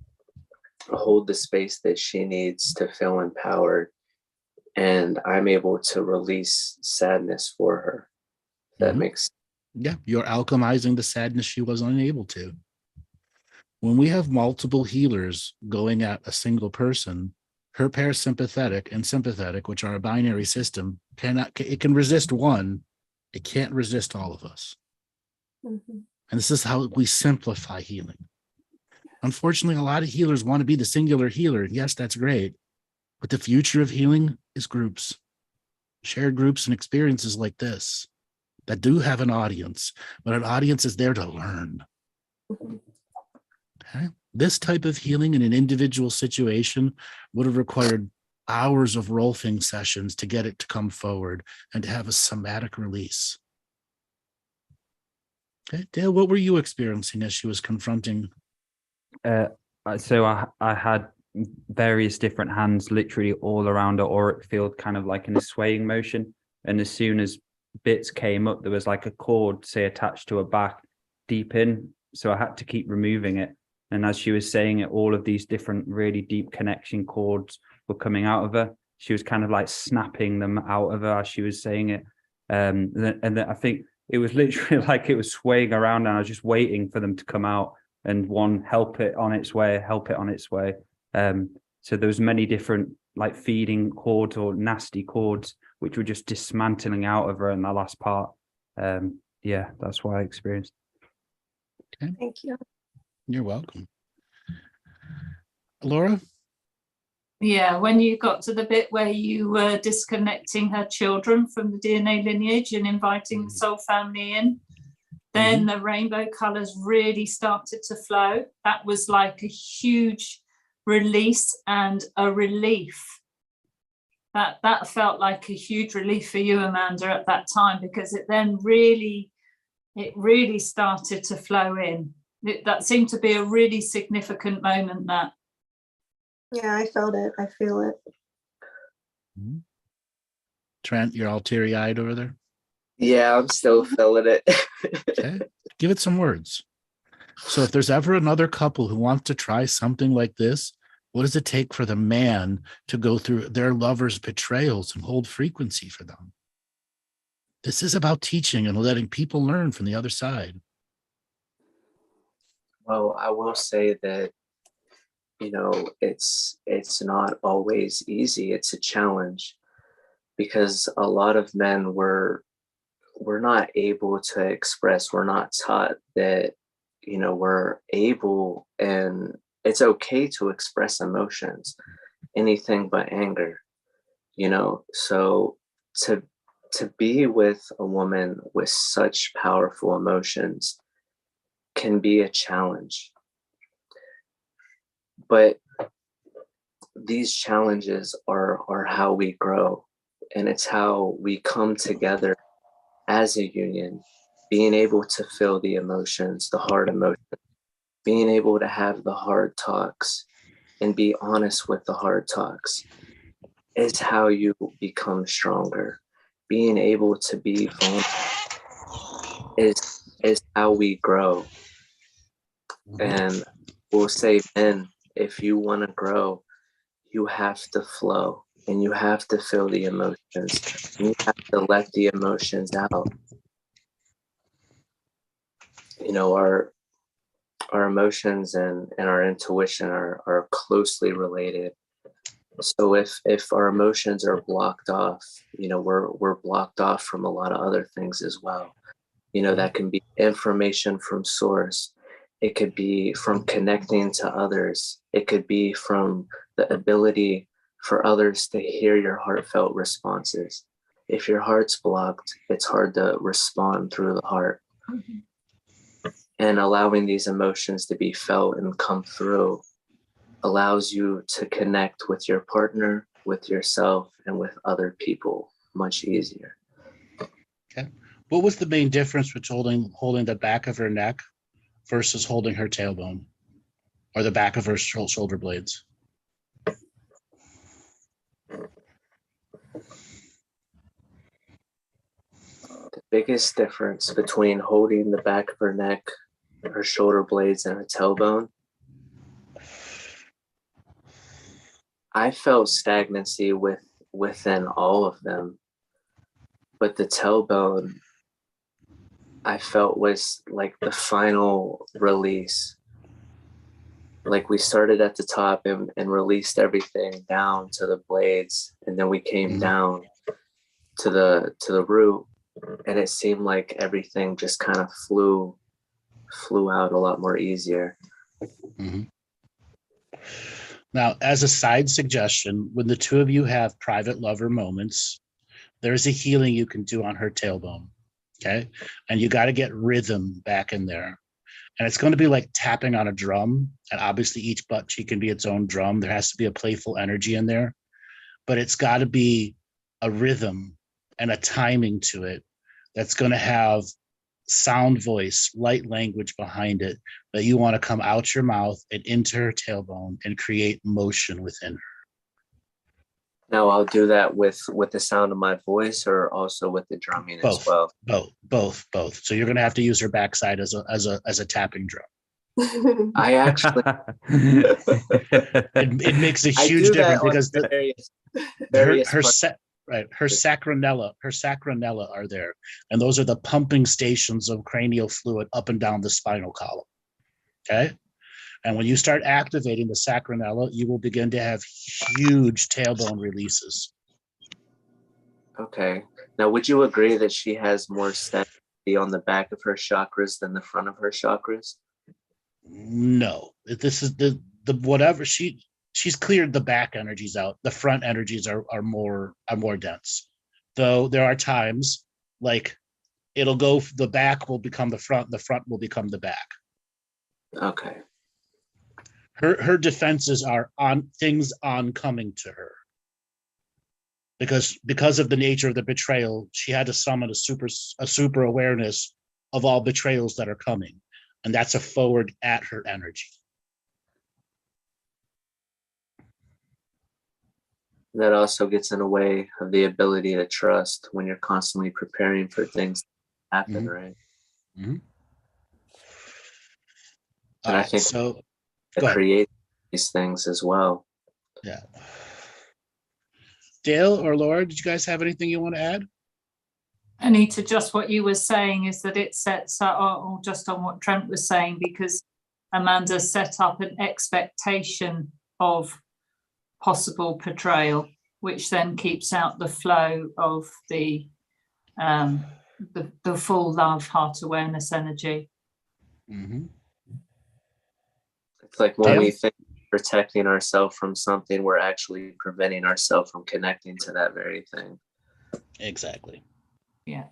hold the space that she needs to feel empowered and I'm able to release sadness for her. That makes Yeah, you're alchemizing the sadness she was unable to. When we have multiple healers going at a single person, her parasympathetic and sympathetic, which are a binary system, it can resist one, it can't resist all of us. And this is how we simplify healing. Unfortunately, a lot of healers want to be the singular healer. Yes, that's great. But the future of healing is groups, shared groups and experiences like this that do have an audience, but an audience is there to learn. Okay? This type of healing in an individual situation would have required hours of rolfing sessions to get it to come forward and to have a somatic release. Okay, Dale, what were you experiencing as she was confronting? So I had various different hands literally all around her auric field, kind of like in a swaying motion. And as soon as bits came up, there was like a cord, say, attached to her back deep in. So I had to keep removing it. And as she was saying it, all of these different really deep connection cords were coming out of her. She was kind of like snapping them out of her as she was saying it. And then I think it was literally like it was swaying around and I was just waiting for them to come out and one, help it on its way. So there was many different like feeding cords or nasty cords, which were just dismantling out of her in the last part. Yeah, that's what I experienced. Okay. Thank you. You're welcome. Laura? Yeah, when you got to the bit where you were disconnecting her children from the DNA lineage and inviting the soul family in, then the rainbow colors really started to flow. That was like a huge release and a relief. That felt like a huge relief for you, Amanda, at that time, because it then really started to flow in. That seemed to be a really significant moment, that. Yeah, I felt it. I feel it. Trent, you're all teary-eyed over there? Yeah, I'm still feeling it. Okay, give it some words. So if there's ever another couple who wants to try something like this, what does it take for the man to go through their lover's betrayals and hold frequency for them? This is about teaching and letting people learn from the other side. Well, I will say that, you know, it's not always easy. It's a challenge because a lot of men we're not able to express. We're not taught that, you know, we're able and it's okay to express emotions, anything but anger, you know. So to be with a woman with such powerful emotions can be a challenge. But these challenges are how we grow, and it's how we come together as a union, being able to feel the emotions, the hard emotions, being able to have the hard talks and be honest with the hard talks is how you become stronger. Being able to be vulnerable is how we grow. And we'll say, men, if you want to grow, you have to flow and you have to feel the emotions. And you have to let the emotions out. You know, our emotions and our intuition are closely related. So if our emotions are blocked off, you know, we're blocked off from a lot of other things as well. You know, that can be information from source. It could be from connecting to others. It could be from the ability for others to hear your heartfelt responses. If your heart's blocked, it's hard to respond through the heart. And allowing these emotions to be felt and come through allows you to connect with your partner, with yourself, and with other people much easier. Okay. What was the main difference between holding the back of her neck versus holding her tailbone or the back of her shoulder blades? The biggest difference between holding the back of her neck, her shoulder blades, and her tailbone, I felt stagnancy with within all of them. But the tailbone, I felt, was like the final release. Like we started at the top and released everything down to the blades, and then we came down to the root, and it seemed like everything just kind of flew out a lot more easier. Now, as a side suggestion, when the two of you have private lover moments, there's a healing you can do on her tailbone. Okay. And you got to get rhythm back in there. And it's going to be like tapping on a drum. And obviously each butt cheek can be its own drum. There has to be a playful energy in there, but it's got to be a rhythm and a timing to it that's going to have sound voice, light language behind it, that you want to come out your mouth and into her tailbone and create motion within her. Now I'll do that with the sound of my voice, or also with the drumming as well. Both. So you're going to have to use her backside as a tapping drum. I actually it makes a huge difference because her sacronella are there, and those are the pumping stations of cranial fluid up and down the spinal column. Okay. And when you start activating the sacronella, you will begin to have huge tailbone releases. Okay. Now, would you agree that she has more sensitivity on the back of her chakras than the front of her chakras? No, this is the whatever she's cleared the back energies out. The front energies are more dense. Though there are times like it'll go, the back will become the front will become the back. Okay. Her defenses are on things oncoming to her. Because of the nature of the betrayal, she had to summon a super awareness of all betrayals that are coming. And that's a forward at her energy. That also gets in the way of the ability to trust when you're constantly preparing for things to happen, right? Mm-hmm. And I think so it creates these things as well. Yeah. Dale or Laura, did you guys have anything you want to add? Anita, just what you were saying is that it sets up, or just on what Trent was saying, because Amanda set up an expectation of possible betrayal, which then keeps out the flow of the full love, heart awareness energy. Mm-hmm. It's like when we think protecting ourselves from something, we're actually preventing ourselves from connecting to that very thing. Exactly. Yeah.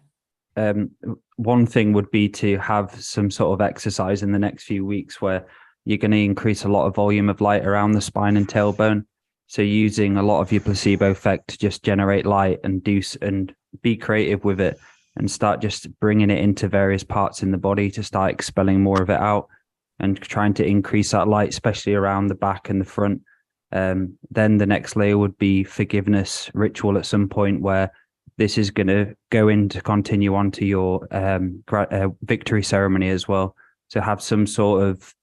One thing would be to have some sort of exercise in the next few weeks where you're going to increase a lot of volume of light around the spine and tailbone. So using a lot of your placebo effect to just generate light and be creative with it, and start just bringing it into various parts in the body to start expelling more of it out, and trying to increase that light, especially around the back and the front. Then the next layer would be forgiveness ritual at some point, where this is going to go into continue on to your victory ceremony as well. So have some sort of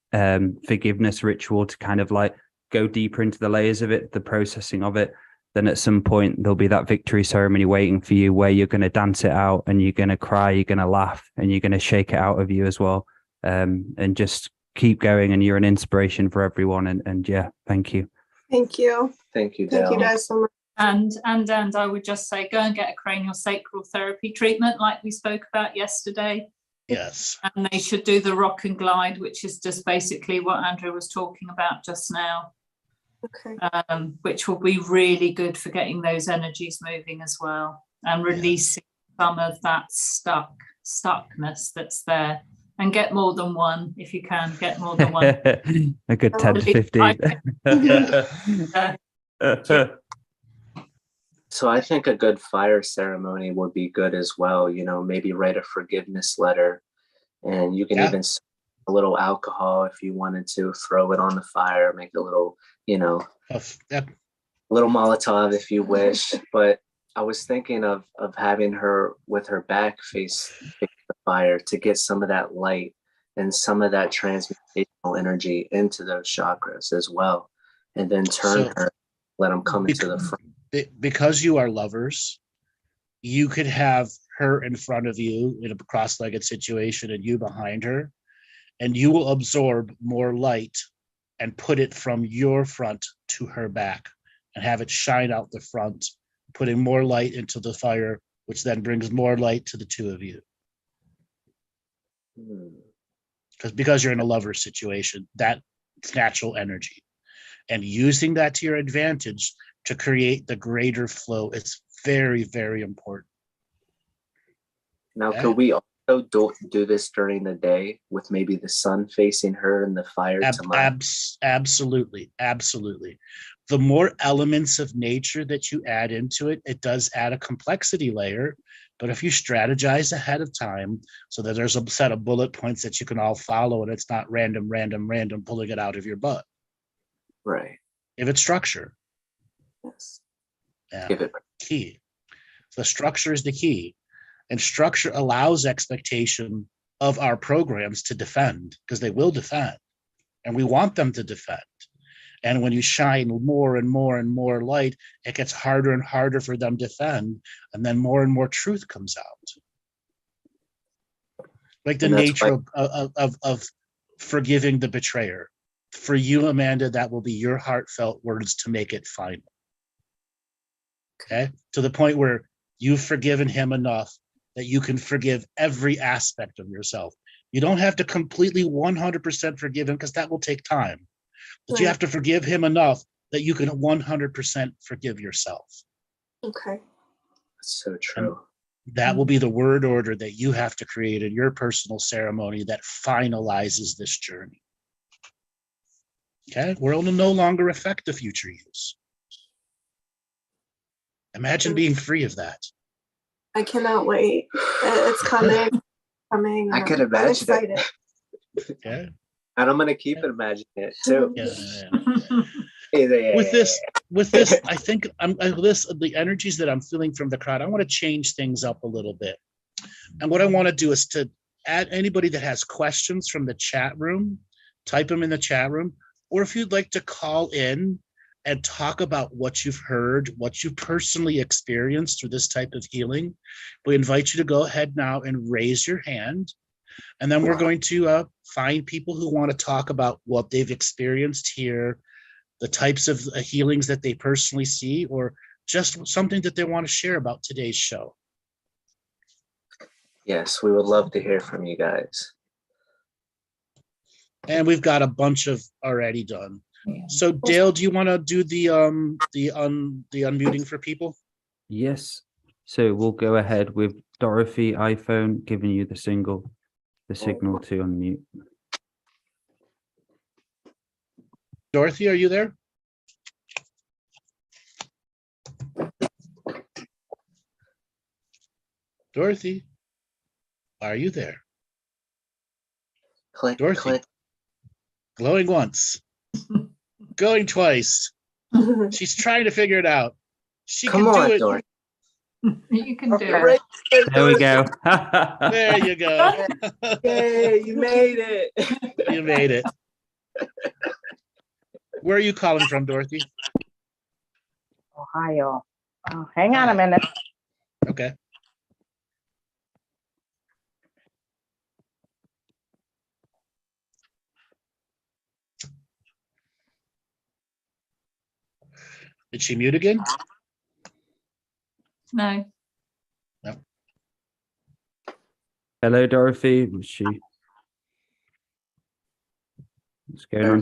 forgiveness ritual to kind of like go deeper into the layers of it, the processing of it. Then at some point there'll be that victory ceremony waiting for you, where you're going to dance it out and you're going to cry, you're going to laugh, and you're going to shake it out of you as well. And just keep going, and you're an inspiration for everyone. And yeah, thank you. Thank you. Thank you, Dale. Thank you guys so much. And I would just say, go and get a cranial sacral therapy treatment like we spoke about yesterday. Yes. And they should do the rock and glide, which is just basically what Andrew was talking about just now. Okay. Which will be really good for getting those energies moving as well, and releasing some of that stuckness that's there. And get more than one if you can. Get more than one. A good 10 to 15. So I think a good fire ceremony would be good as well. You know, maybe write a forgiveness letter, and you can even a little alcohol if you wanted to, throw it on the fire, make a little, little Molotov if you wish. But I was thinking of having her with her back face the fire to get some of that light and some of that transmutational energy into those chakras as well, and then turn her, let them come into the front. because you are lovers, you could have her in front of you in a cross-legged situation and you behind her, and you will absorb more light and put it from your front to her back and have it shine out the front, putting more light into the fire, which then brings more light to the two of you. Because you're in a lover situation, that's natural energy. And using that to your advantage to create the greater flow is very, very important. Now, could we also do this during the day with maybe the sun facing her and the fire to mine? Absolutely. The more elements of nature that you add into it, it does add a complexity layer. But if you strategize ahead of time so that there's a set of bullet points that you can all follow and it's not random pulling it out of your butt. Right. Give it structure. Yes. Yeah. Give it key. The structure is the key. And structure allows expectation of our programs to defend, because they will defend. And we want them to defend. And when you shine more and more light, it gets harder and harder for them to defend. And then more and more truth comes out. Like the nature of forgiving the betrayer. For you, Amanda, that will be your heartfelt words to make it final. Okay? To the point where you've forgiven him enough that you can forgive every aspect of yourself. You don't have to completely 100% forgive him, because that will take time. But you have to forgive him enough that you can 100% forgive yourself. Okay. That's so true. And that will be the word order that you have to create in your personal ceremony that finalizes this journey. Okay? Where it will no longer affect the future use. Imagine being free of that. I cannot wait. It's coming. I can imagine it. Okay. And I'm gonna keep imagining it too. Yeah. With this, I think the energies that I'm feeling from the crowd, I want to change things up a little bit. And what I want to do is to add anybody that has questions from the chat room, type them in the chat room, or if you'd like to call in and talk about what you've heard, what you personally experienced through this type of healing, we invite you to go ahead now and raise your hand. And then we're going to find people who want to talk about what they've experienced here, the types of healings that they personally see, or just something that they want to share about today's show. Yes, we would love to hear from you guys. And we've got a bunch of already done. So Dale, do you want to do the unmuting for people? Yes. So we'll go ahead with Dorothy iPhone giving you the signal to unmute. Dorothy, are you there? Dorothy, are you there? Click, Dorothy. click. Glowing once, going twice. She's trying to figure it out. She Come can on, do it. Dorothy. You can do Right it. There we go. There you go. Yay, you made it. You made it. Where are you calling from, Dorothy? Ohio. Oh, hang on a minute. Okay. Did she mute again? No. No. Hello, Dorothy. Was she? What's going on?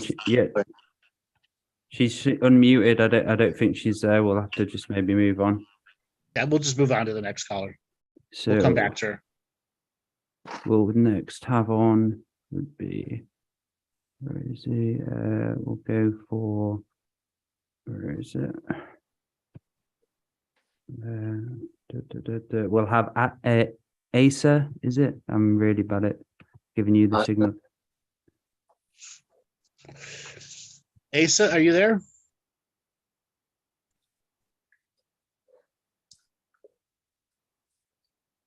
She's unmuted. I don't think she's there. We'll have to just maybe move on. Yeah, we'll just move on to the next caller. So We'll come back to her. We'll next have on would be, where is he? We'll go for, where is it? We'll have Asa, is it? I'm really bad at giving you the signal. Asa, are you there?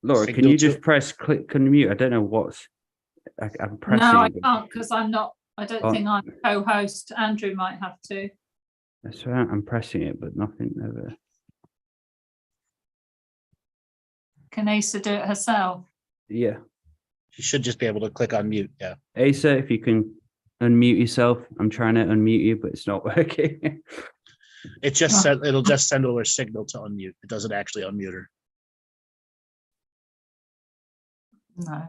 Laura, can you just click unmute? I don't know what's I'm pressing. No, I can't, because I'm not. I don't think I'm co-host. Andrew might have to. That's right. I'm pressing it, but nothing ever. Can Asa do it herself? Yeah. You should just be able to click on mute. Yeah. Asa, if you can unmute yourself. I'm trying to unmute you, but it's not working. It just said it'll just send over a signal to unmute. It doesn't actually unmute her. No.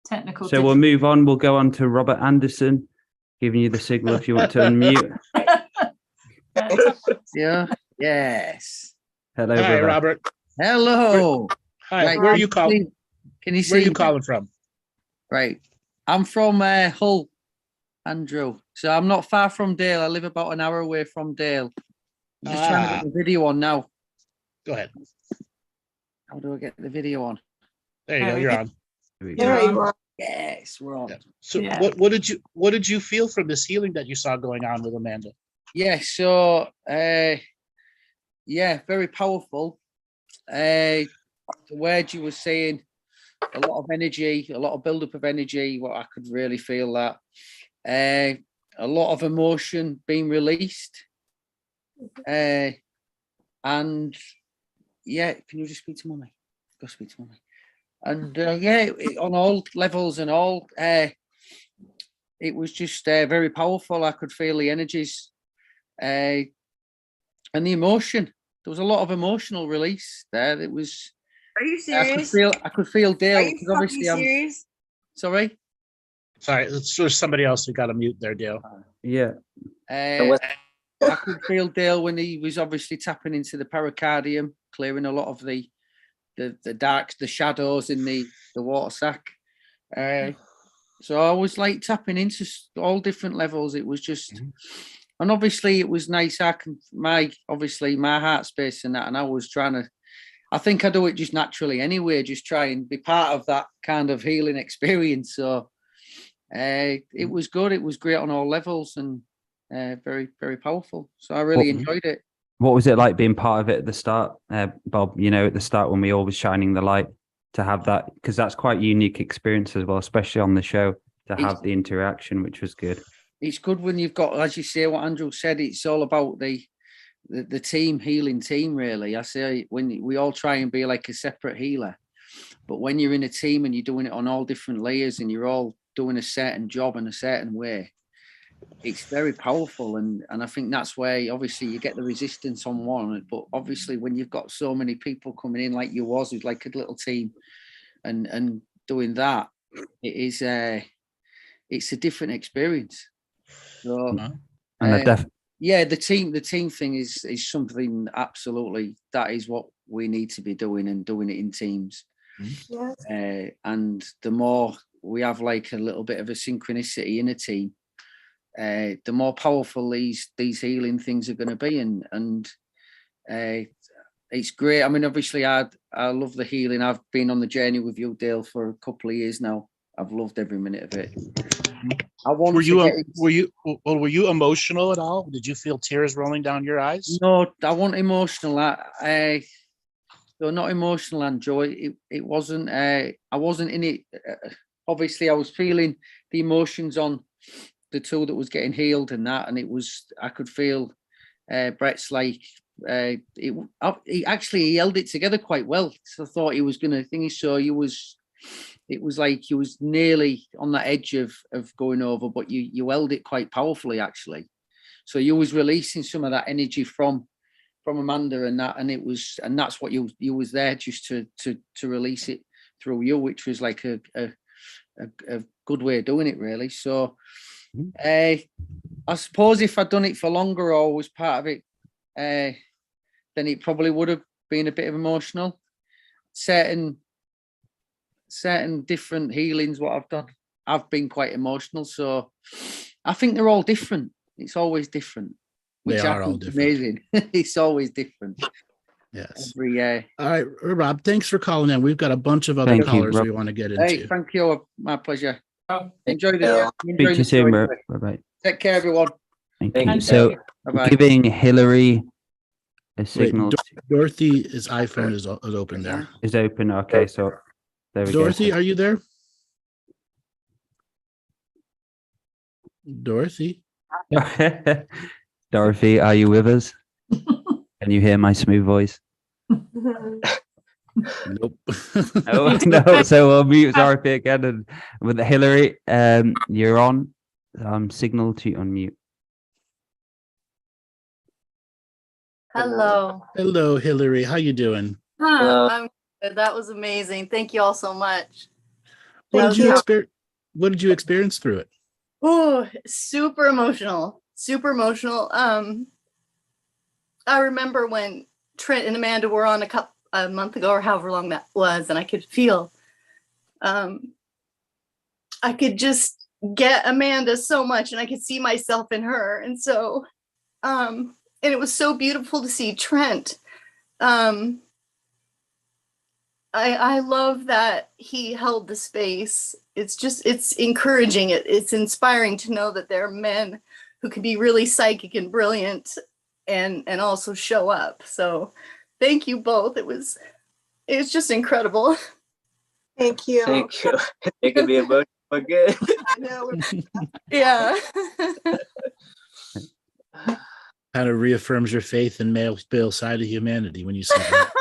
Technical. So we'll move on. We'll go on to Robert Anderson, giving you the signal if you want to unmute. Yeah. Yes. Hello, Hi, brother. Robert. Hello. Hi. Right, Where are you calling? Can you see? Where are you me? calling from? Right. I'm from Hull, Andrew. So I'm not far from Dale. I live about an hour away from Dale. I'm just trying to get the video on now. Go ahead. How do I get the video on? There you go. You're on. There you are. Yes, we're on. Yeah. So Yeah. what did you feel from this healing that you saw going on with Amanda? Yeah, so yeah, very powerful. The word you were saying, a lot of energy, a lot of buildup of energy. Well, I could really feel that. A lot of emotion being released. And yeah, can you just speak to Mummy? Go speak to Mummy. And yeah, on all levels and all, it was just very powerful. I could feel the energies and the emotion. There was a lot of emotional release there. It was. Are you serious? I could feel Dale. Are you Because obviously fucking serious? Sorry. Sorry, there's somebody else who got a mute there, Dale. Yeah. I could feel Dale when he was obviously tapping into the pericardium, clearing a lot of the darks, the shadows in the water sac. So I was like tapping into all different levels. It was just, and obviously it was nice. My heart space and that, and I was trying to. I think I do it just naturally anyway. Just try and be part of that kind of healing experience. So it was good. It was great on all levels and very, very powerful. So I really enjoyed it. What was it like being part of it at the start, Bob? You know, at the start when we all was shining the light, to have that, because that's quite a unique experience as well, especially on the show, to have the interaction, which was good. It's good when you've got, as you say, what Andrew said, it's all about the team, healing team, really. I say when we all try and be like a separate healer, but when you're in a team and you're doing it on all different layers and you're all doing a certain job in a certain way, it's very powerful. And I think that's where obviously you get the resistance on one, but obviously when you've got so many people coming in like you was with like a little team and doing that, it's a different experience. So yeah, the team thing is something absolutely, that is what we need to be doing, and doing it in teams. Yes. And the more we have like a little bit of a synchronicity in a team, the more powerful these healing things are going to be. And it's great. I mean, obviously I love the healing. I've been on the journey with you, Dale, for a couple of years now. I've loved every minute of it. Were you emotional at all? Did you feel tears rolling down your eyes? No, I wasn't emotional. So not emotional, and joy. It wasn't. I wasn't in it. Obviously, I was feeling the emotions on the two that was getting healed and that, and it was. I could feel Brett's like. He held it together quite well. So I thought he was going to think. So it was like you was nearly on that edge of going over, but you held it quite powerfully actually. So you was releasing some of that energy from Amanda and that, and that's what you was there just to release it through you, which was like a good way of doing it really. So I suppose if I'd done it for longer or was part of it, then it probably would have been a bit of emotional. Certain different healings what I've done, I've been quite emotional. So I think they're all different. It's always different. They are all different. Amazing. It's always different. Yes. Every All right, Rob, thanks for calling in. We've got a bunch of other callers we want to get into. Hey, thank you. My pleasure. Enjoyed you. it. Speak to you soon, bro. Bye-bye. Take care, everyone. Thank you. So Bye-bye. giving Hillary a signal. Dorothy's iPhone is open there. Is open. Okay, so there we Dorothy, go. are you there? Dorothy? Dorothy, are you with us? Can you hear my smooth voice? Nope. Oh no, so we'll mute Dorothy again, and with Hillary, you're on. Signal to unmute. Hello. Hello, Hillary. How you doing? I'm good. That was amazing. Thank you all so much. What Thank did you you. experience? What did you experience through it? Oh, super emotional. Super emotional. I remember when Trent and Amanda were on a month ago or however long that was, and I could feel I could just get Amanda so much, and I could see myself in her. And so and it was so beautiful to see Trent. I love that he held the space. It's encouraging. It's inspiring to know that there are men who can be really psychic and brilliant and also show up. So thank you both. It was just incredible. Thank you. Thank you. It can be emotional, but good. I know. Yeah. Kind of reaffirms your faith in male side of humanity when you see that.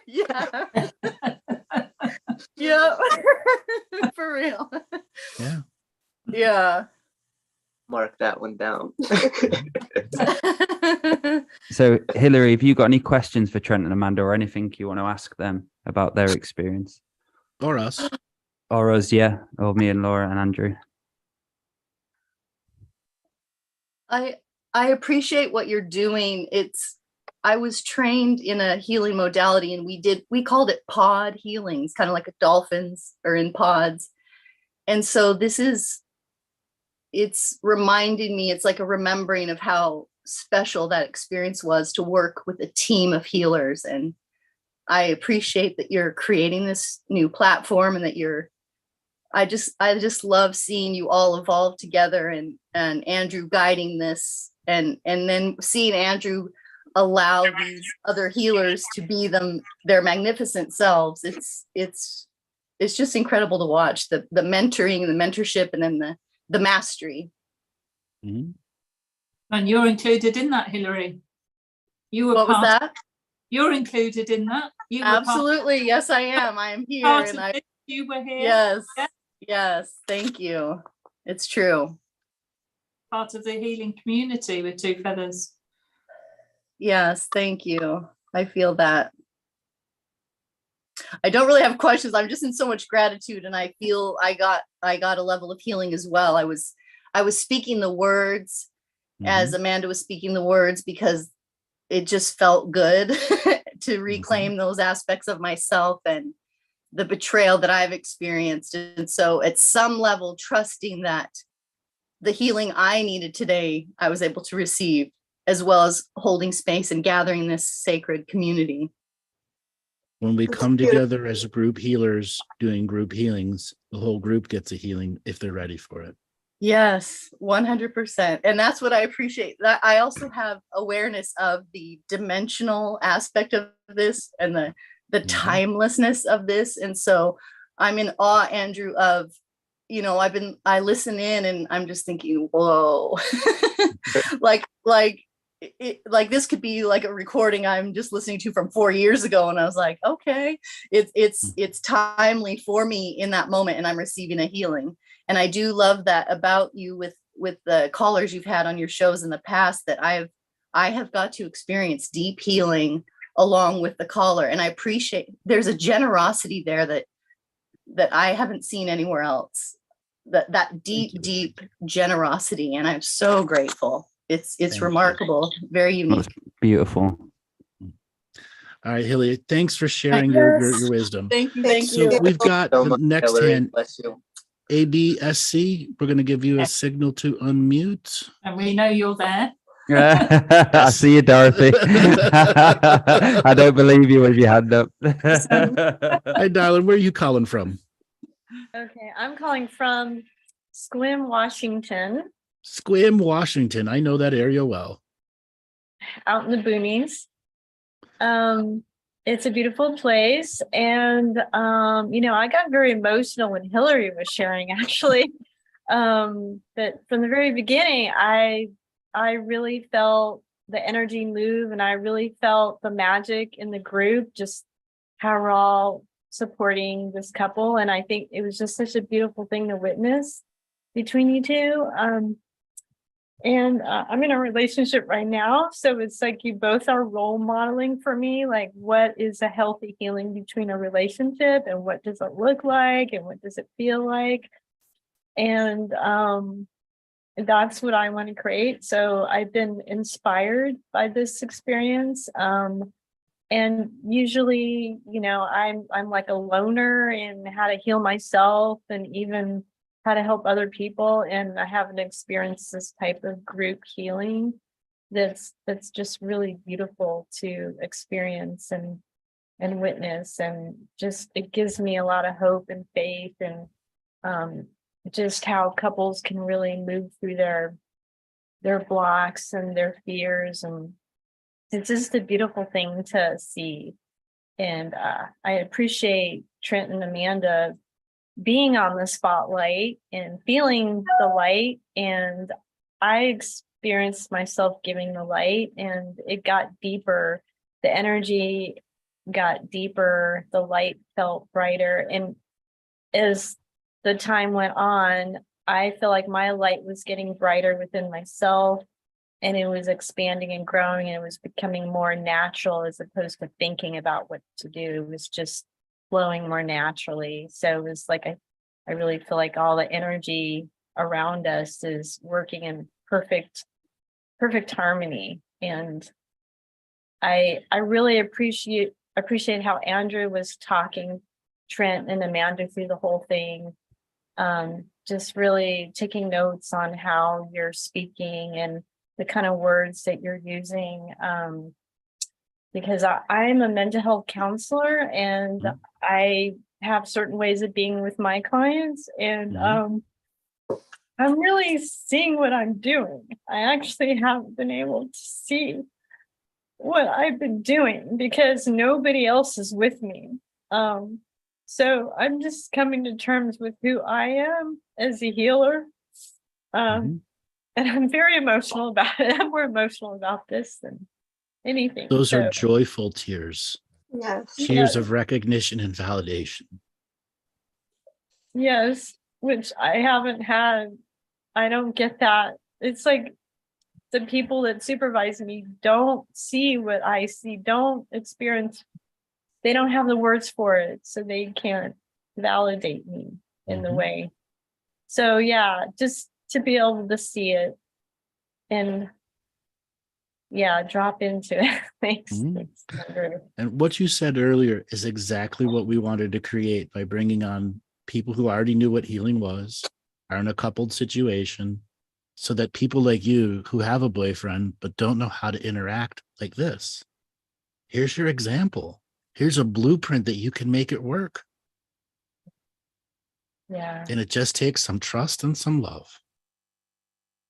Yeah. Yeah. For real. Yeah. Yeah. Mark that one down. So, Hillary, have you got any questions for Trent and Amanda, or anything you want to ask them about their experience? Or us. Or us, yeah. Or me and Laura and Andrew. I appreciate what you're doing. I was trained in a healing modality, and we called it pod healings, kind of like dolphins are in pods. And so it's reminded me, it's like a remembering of how special that experience was to work with a team of healers. And I appreciate that you're creating this new platform, and that I just love seeing you all evolve together, and Andrew guiding this, and then seeing Andrew allow these other healers to be their magnificent selves. It's just incredible to watch the mentoring, the mentorship, and then the mastery. Mm-hmm. And you're included in that, Hillary. You were What was that? You're included in that. You were Absolutely. Yes, I am. I am here. part And of it. You were here. Yes. Yeah. Yes. Thank you. It's true. Part of the healing community with Two Feathers. Yes. Thank you. I feel that. I don't really have questions. I'm just in so much gratitude, and I feel I got a level of healing as well. I was speaking the words as Amanda was speaking the words, because it just felt good to reclaim those aspects of myself and the betrayal that I've experienced. And so at some level, trusting that the healing I needed today, I was able to receive, as well as holding space and gathering this sacred community. When we come together as group healers doing group healings, the whole group gets a healing if they're ready for it. Yes, 100%. And that's what I appreciate. That I also have awareness of the dimensional aspect of this, and the timelessness of this. And so I'm in awe, Andrew, of, I listen in, and I'm just thinking, whoa, like this could be like a recording I'm just listening to from 4 years ago. And I was like, okay, it's timely for me in that moment, and I'm receiving a healing. And I do love that about you with the callers you've had on your shows in the past, that I have got to experience deep healing along with the caller. And I appreciate there's a generosity there that I haven't seen anywhere else, that deep generosity. And I'm so grateful. It's remarkable, very unique. That's beautiful. All right, Hillary, thanks for sharing your wisdom. Thank you. So we've got So the much, next Hillary. hand, Bless you. ABSC. We're going to give you a signal to unmute. And we know you're there. I see you, Dorothy. I don't believe you with your hand up. Hi, darling. Where are you calling from? Okay, I'm calling from Sequim, Washington, Sequim, Washington. I know that area well. out in the boonies. It's a beautiful place, and I got very emotional when Hillary was sharing, actually. But from the very beginning, I really felt the energy move, and I really felt the magic in the group just how we're all supporting this couple. And I think it was just such a beautiful thing to witness between you two. I'm in a relationship right now. So it's like you both are role modeling for me, like what is a healthy healing between a relationship and what does it look like and what does it feel like? And that's what I want to create. So I've been inspired by this experience. And usually, you know, I'm like a loner in how to heal myself and even how to help other people. And I haven't experienced this type of group healing that's just really beautiful to experience and witness. And just it gives me a lot of hope and faith, and just how couples can really move through their blocks and their fears. And it's just a beautiful thing to see. And I appreciate Trent and Amanda being on the spotlight and feeling the light. And I experienced myself giving the light, and it got deeper. The energy got deeper. The light felt brighter. And as the time went on, I feel like my light was getting brighter within myself, and it was expanding and growing, and it was becoming more natural as opposed to thinking about what to do. It was just flowing more naturally. So it was like I really feel like all the energy around us is working in perfect harmony. And I really appreciate how Andrew was talking Trent and Amanda through the whole thing. Just really taking notes on how you're speaking and the kind of words that you're using. Because I'm a mental health counselor, and I have certain ways of being with my clients, and I'm really seeing what I'm doing. I actually haven't been able to see what I've been doing because nobody else is with me. So I'm just coming to terms with who I am as a healer. And I'm very emotional about it. I'm more emotional about this than anything. Those are joyful tears. Yes. Tears of recognition and validation. Yes, which I haven't had. I don't get that. It's like the people that supervise me don't see what I see, don't experience. They don't have the words for it, so they can't validate me in the way. So yeah, just to be able to see it and drop into it makes great. And what you said earlier is exactly what we wanted to create by bringing on people who already knew what healing was, are in a coupled situation, so that people like you who have a boyfriend but don't know how to interact like this, here's your example. Here's a blueprint that you can make it work. Yeah. And it just takes some trust and some love.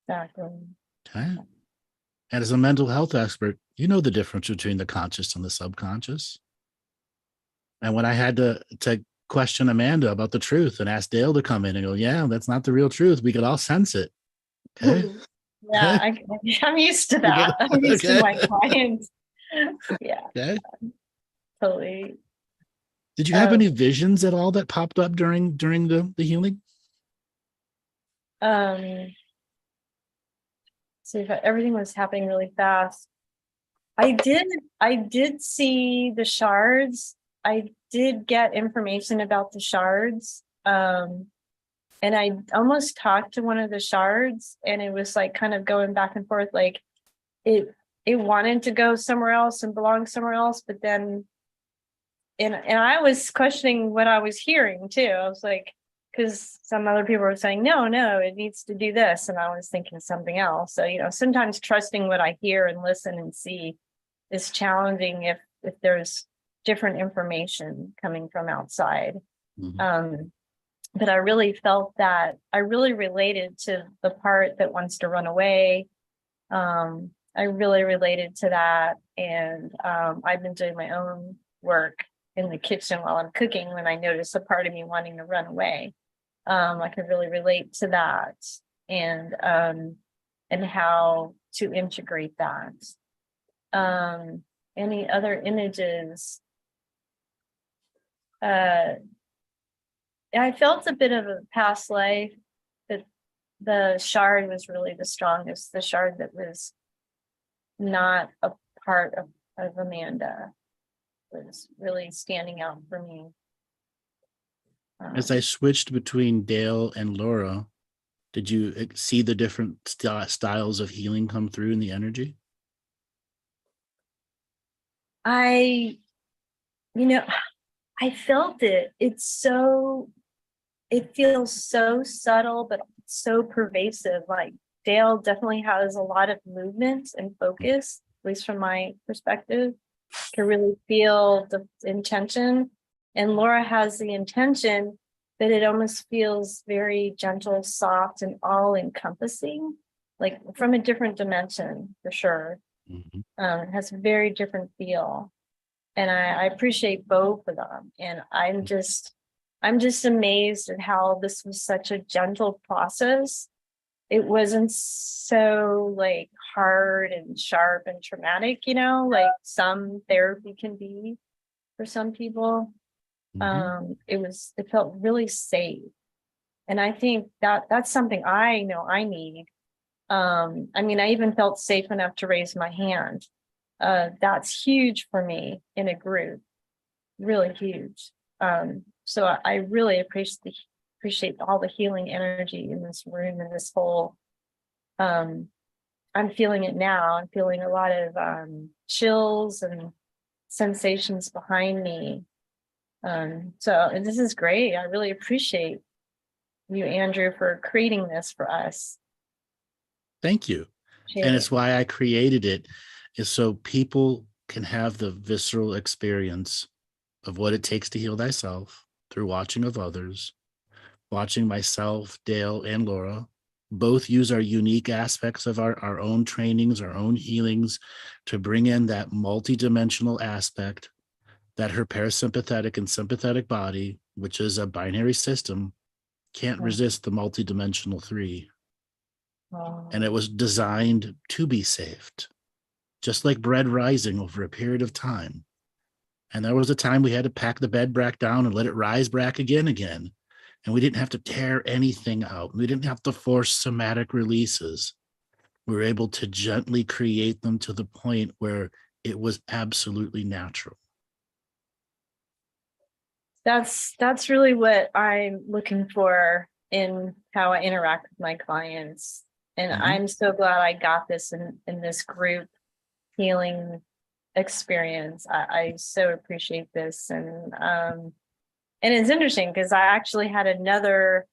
Exactly. Okay. And as a mental health expert, you know the difference between the conscious and the subconscious. And when I had to question Amanda about the truth and ask Dale to come in and go, yeah, that's not the real truth, we could all sense it. Okay. Yeah, I'm used to that. I'm used to my clients. Yeah. Okay. Totally. Did you have any visions at all that popped up during the healing? So if everything was happening really fast. I did see the shards. I did get information about the shards. And I almost talked to one of the shards, and it was like kind of going back and forth, like it wanted to go somewhere else and belong somewhere else, but then and I was questioning what I was hearing too. I was like, because some other people were saying, no, it needs to do this. And I was thinking something else. So, sometimes trusting what I hear and listen and see is challenging if there's different information coming from outside. But I really felt that I really related to the part that wants to run away. I really related to that. And I've been doing my own work in the kitchen while I'm cooking when I notice a part of me wanting to run away. I could really relate to that and how to integrate that. Any other images? I felt a bit of a past life, but the shard was really the strongest. The shard that was not a part of Amanda was really standing out for me. As I switched between Dale and Laura, did you see the different styles of healing come through in the energy? I felt it. It feels so subtle, but so pervasive. Like Dale definitely has a lot of movement and focus, at least from my perspective, can really feel the intention. And Laura has the intention, but it almost feels very gentle, soft, and all encompassing, like from a different dimension for sure. It has a very different feel. And I appreciate both of them. And I'm just amazed at how this was such a gentle process. It wasn't so like hard and sharp and traumatic, like some therapy can be for some people. It felt really safe. And I think that's something I know I need. I even felt safe enough to raise my hand. That's huge for me in a group, really huge. So I really appreciate all the healing energy in this room and this whole, I'm feeling it now. I'm feeling a lot of chills and sensations behind me. And this is great. I really appreciate you, Andrew, for creating this for us. Thank you. And it's why I created it, is so people can have the visceral experience of what it takes to heal thyself through watching of others, watching myself, Dale, and Laura both use our unique aspects of our own trainings, our own healings, to bring in that multidimensional aspect that her parasympathetic and sympathetic body, which is a binary system, can't resist the multidimensional three. And it was designed to be saved, just like bread rising over a period of time. And there was a time we had to pack the bed back down and let it rise back again. And we didn't have to tear anything out. We didn't have to force somatic releases. We were able to gently create them to the point where it was absolutely natural. That's really what I'm looking for in how I interact with my clients. And I'm so glad I got this in this group healing experience. I so appreciate this. And it's interesting because I actually had another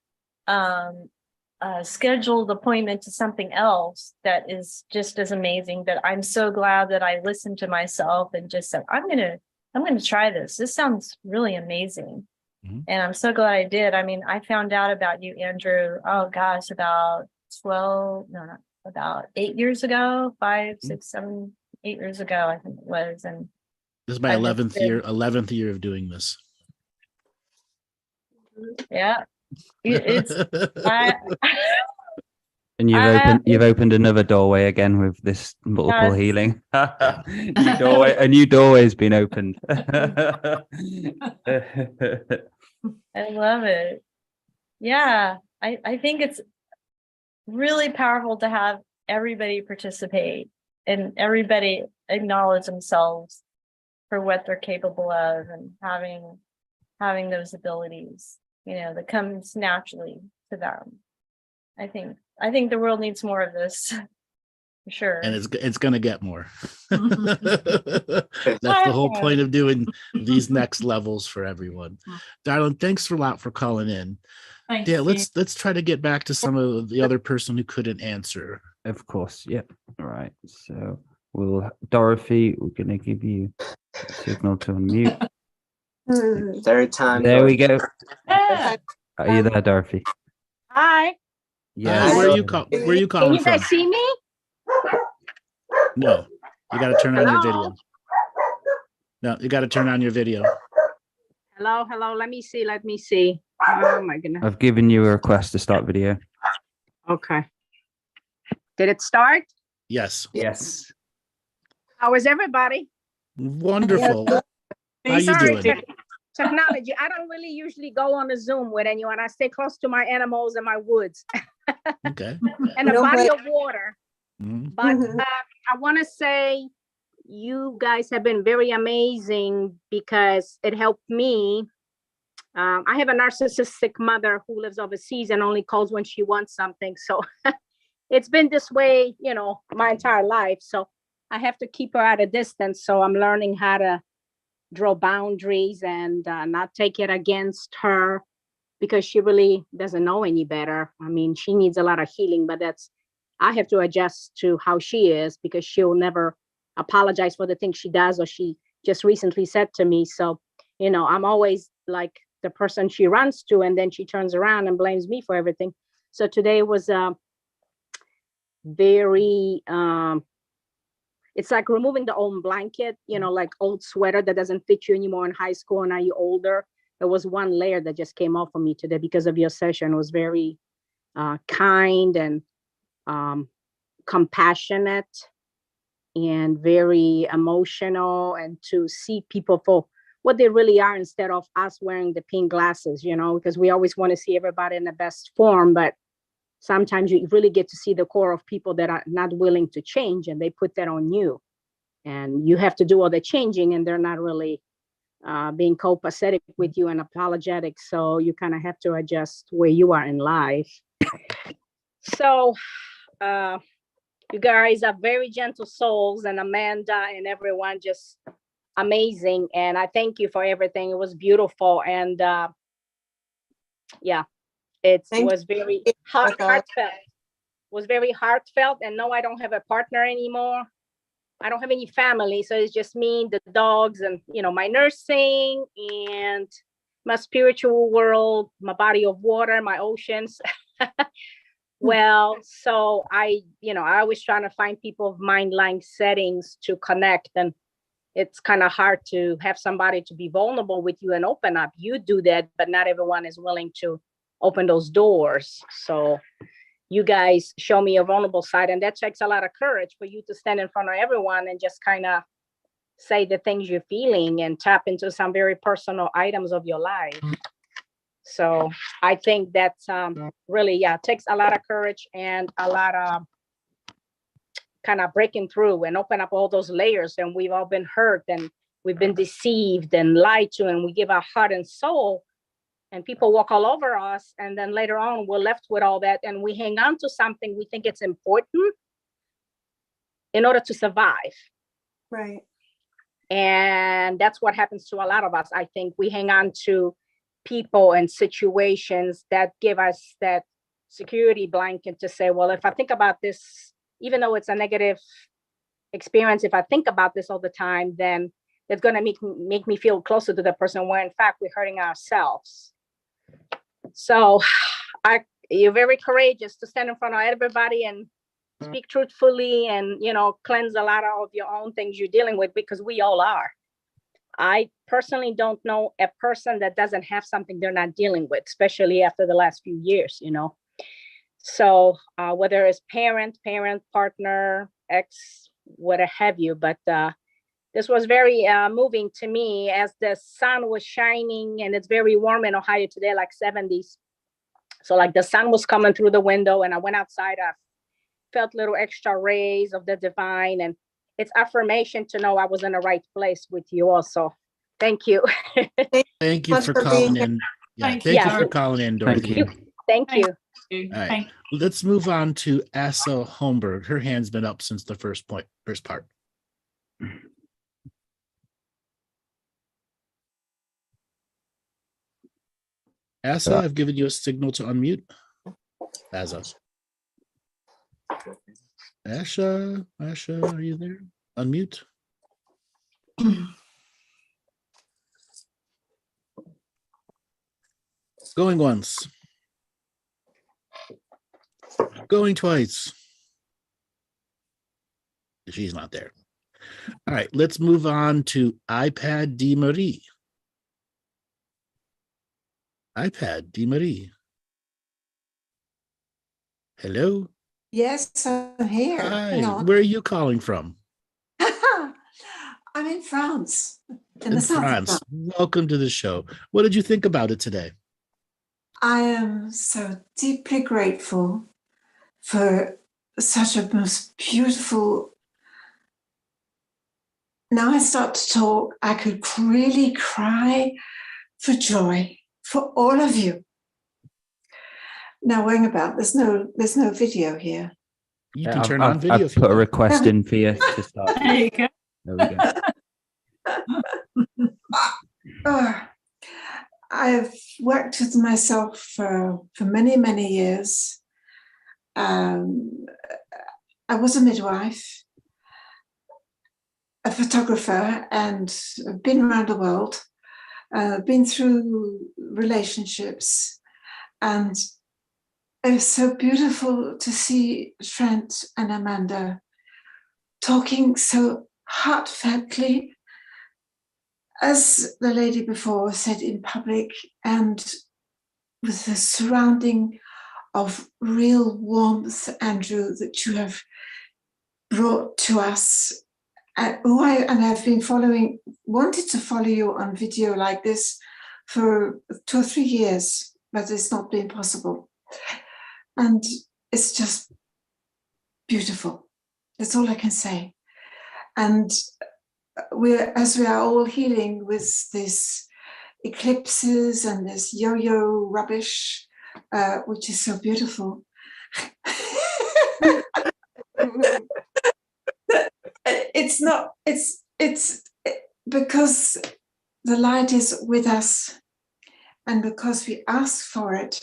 scheduled appointment to something else that is just as amazing, that I'm so glad that I listened to myself and just said, I'm gonna try this. This sounds really amazing. And I'm so glad I did. I found out about you, Andrew, about 8 years ago, 5, 6, 7, 8 years ago, I think it was. And this is my 11th year of doing this. Yeah. And you've opened another doorway again with this multiple healing. A new doorway has been opened. I love it. Yeah, I think it's really powerful to have everybody participate and everybody acknowledge themselves for what they're capable of, and having those abilities, that comes naturally to them. I think the world needs more of this, for sure. And it's going to get more. That's the whole point of doing these next levels for everyone. Darling, thanks a lot for calling in. Thank Yeah, you. let's try to get back to some of the other person who couldn't answer. Of course, yep. All right. So Dorothy, we're gonna give you a signal to unmute. Third time. There we go. Yeah. Are you there, Dorothy? Hi. Yeah. Where are you calling Can you from? guys see me? No, you got to turn on your Hello? video. No, you got to turn on your video. Hello. Let me see. Oh my goodness. I've given you a request to start video. Okay. Did it start? Yes. Yes. How is everybody? Wonderful. How you doing? technology. I don't really usually go on a Zoom with anyone. I stay close to my animals and my woods Okay. and a No body way. of water. Mhm. But I want to say you guys have been very amazing because it helped me. I have a narcissistic mother who lives overseas and only calls when she wants something. So it's been this way, you know, my entire life. So I have to keep her at a distance. So I'm learning how to draw boundaries and not take it against her because she really doesn't know any better. I mean, she needs a lot of healing, but I have to adjust to how she is because she'll never apologize for the things she does or she just recently said to me. So, you know, I'm always like the person she runs to, and then she turns around and blames me for everything. So today was very, it's like removing the old blanket, you know, like old sweater that doesn't fit you anymore in high school. And now you're older. There was one layer that just came off of me today because of your session. It was very kind and compassionate and very emotional, and to see people for what they really are instead of us wearing the pink glasses, you know, because we always want to see everybody in the best form. But sometimes you really get to see the core of people that are not willing to change, and they put that on you. And you have to do all the changing, and they're not really being copacetic with you and apologetic. So you kind of have to adjust where you are in life. So you guys are very gentle souls, and Amanda and everyone just amazing. And I thank you for everything. It was beautiful. And yeah, it was very heartfelt. Was very heartfelt. And no, I don't have a partner anymore. I don't have any family. So it's just me, the dogs, and, you know, my nursing and my spiritual world, my body of water, my oceans. Well, so I was trying to find people of mind-like settings to connect. And it's kind of hard to have somebody to be vulnerable with you and open up. You do that, but not everyone is willing to open those doors. So you guys show me a vulnerable side, and that takes a lot of courage for you to stand in front of everyone and just kind of say the things you're feeling and tap into some very personal items of your life. So I think that's really, takes a lot of courage and a lot of kind of breaking through and open up all those layers. And we've all been hurt, and we've been deceived and lied to, and we give our heart and soul, and people walk all over us. And then later on, we're left with all that, and we hang on to something we think it's important in order to survive. Right. And that's what happens to a lot of us. I think we hang on to people and situations that give us that security blanket to say, well, if I think about this, even though it's a negative experience, if I think about this all the time, then it's going to make me feel closer to the person, where in fact we're hurting ourselves. So you're very courageous to stand in front of everybody and speak truthfully, and, you know, cleanse a lot of your own things you're dealing with, because we all are. I personally don't know a person that doesn't have something they're not dealing with, especially after the last few years, you know. So whether it's parent, partner, ex, whatever have you, but this was very moving to me as the sun was shining, and it's very warm in Ohio today, like 70s. So like the sun was coming through the window, and I went outside, I felt little extra rays of the divine, and it's affirmation to know I was in the right place with you also. Thank you. Thank you for calling in. Yeah, thank you for calling in, Dorothy. Thank you. All right, let's move on to Asa Holmberg. Her hand's been up since the first part. Asa, I've given you a signal to unmute. Asa, are you there? Unmute. Going once. Going twice. She's not there. All right, let's move on to iPad D. Marie. iPad D. Marie. Hello. Yes, I'm here. Hi. Where are you calling from? I'm in France. in the south of France, France. welcome to the show. What did you think about it today? I am so deeply grateful for such a most beautiful. Now I start to talk, I could really cry for joy for all of you. Now worrying about there's no video here. You can turn on video. I've put a request in for you to start. There you go. There we go. I've worked with myself for many, many years. I was a midwife, a photographer, and I've been around the world, been through relationships, and it was so beautiful to see Trent and Amanda talking so heartfeltly, as the lady before said, in public, and with the surrounding of real warmth, Andrew, that you have brought to us. I've been wanted to follow you on video like this for 2 or 3 years, but it's not been possible. And it's just beautiful. That's all I can say. And as we are all healing with these eclipses and this yo-yo rubbish, which is so beautiful. It's because the light is with us, and because we ask for it.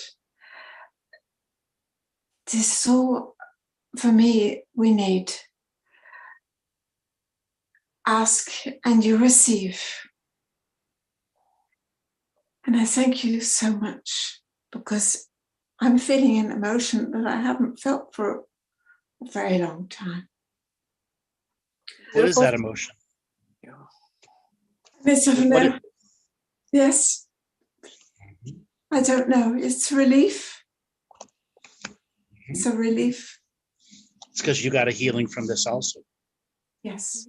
This is all, for me, we need. Ask and you receive. And I thank you so much, because I'm feeling an emotion that I haven't felt for a very long time. What is that emotion? Yes. I don't know. It's relief. It's a relief. It's because you got a healing from this also. Yes.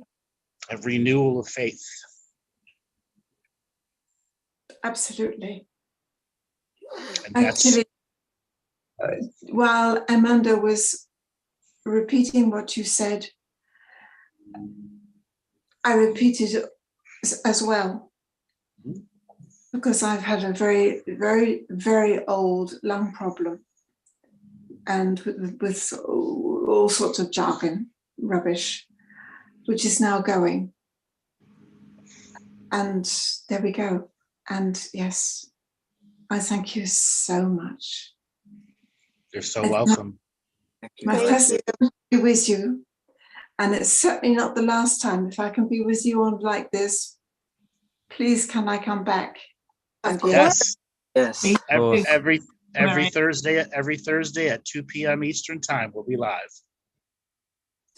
A renewal of faith. Absolutely. And that's, actually, while Amanda was repeating what you said, I repeated as well, because I've had a very, very, very old lung problem, and with all sorts of jargon, rubbish, which is now going. And there we go. And yes, I thank you so much. You're so welcome. My pleasure to be with you. And it's certainly not the last time. If I can be with you on like this, please can I come back? Yes. Yes. Every Thursday at 2 p.m. Eastern time, we'll be live.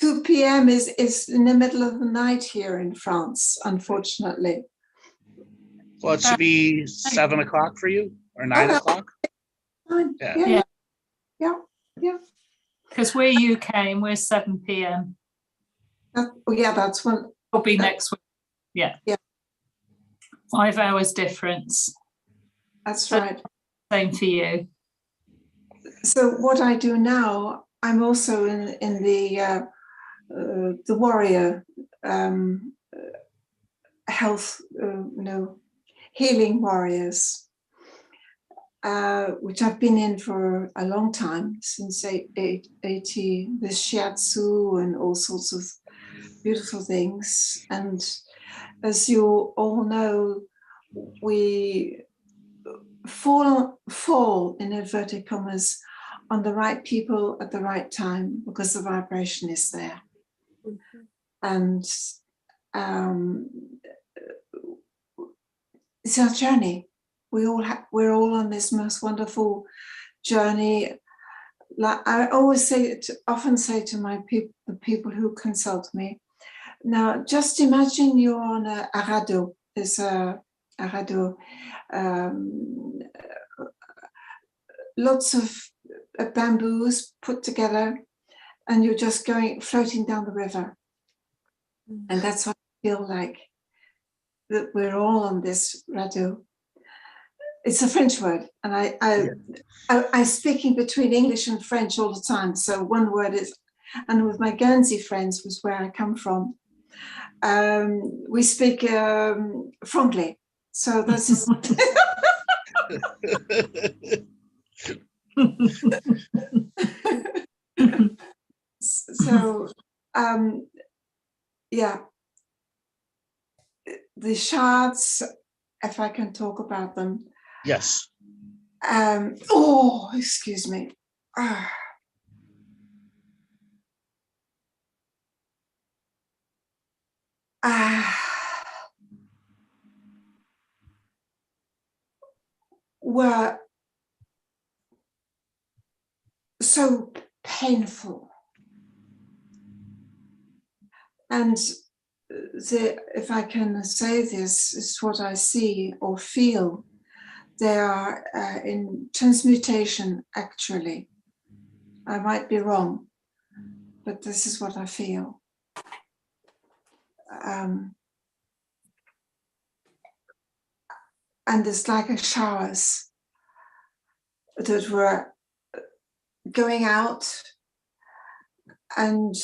2 p.m. is in the middle of the night here in France, unfortunately. Well, it should be 7 o'clock for you, or 9 o'clock. Fine. Yeah. Yeah. Because we're UK and we're 7 p.m. That's one. It'll be next week. Yeah. 5 hours difference. That's right. Same for you. So what I do now, I'm also in the warrior health, healing warriors, which I've been in for a long time, since 80, with shiatsu and all sorts of beautiful things. And as you all know, we fall in inverted commas on the right people at the right time, because the vibration is there. And it's our journey. We're all on this most wonderful journey. Like I often say to my the people who consult me, now just imagine you're on a radeau. There's a radeau, lots of bamboos put together, and you're just floating down the river. And that's what I feel like. that we're all on this radio. It's a French word, and I'm speaking between English and French all the time. So one word is, and with my Guernsey friends, was where I come from. We speak franglais. So this is. So, yeah, the shards, if I can talk about them. Yes. Oh, excuse me. Were so painful. And if I can say this, is what I see or feel. They are in transmutation, actually. I might be wrong, but this is what I feel. And it's like showers that were going out, and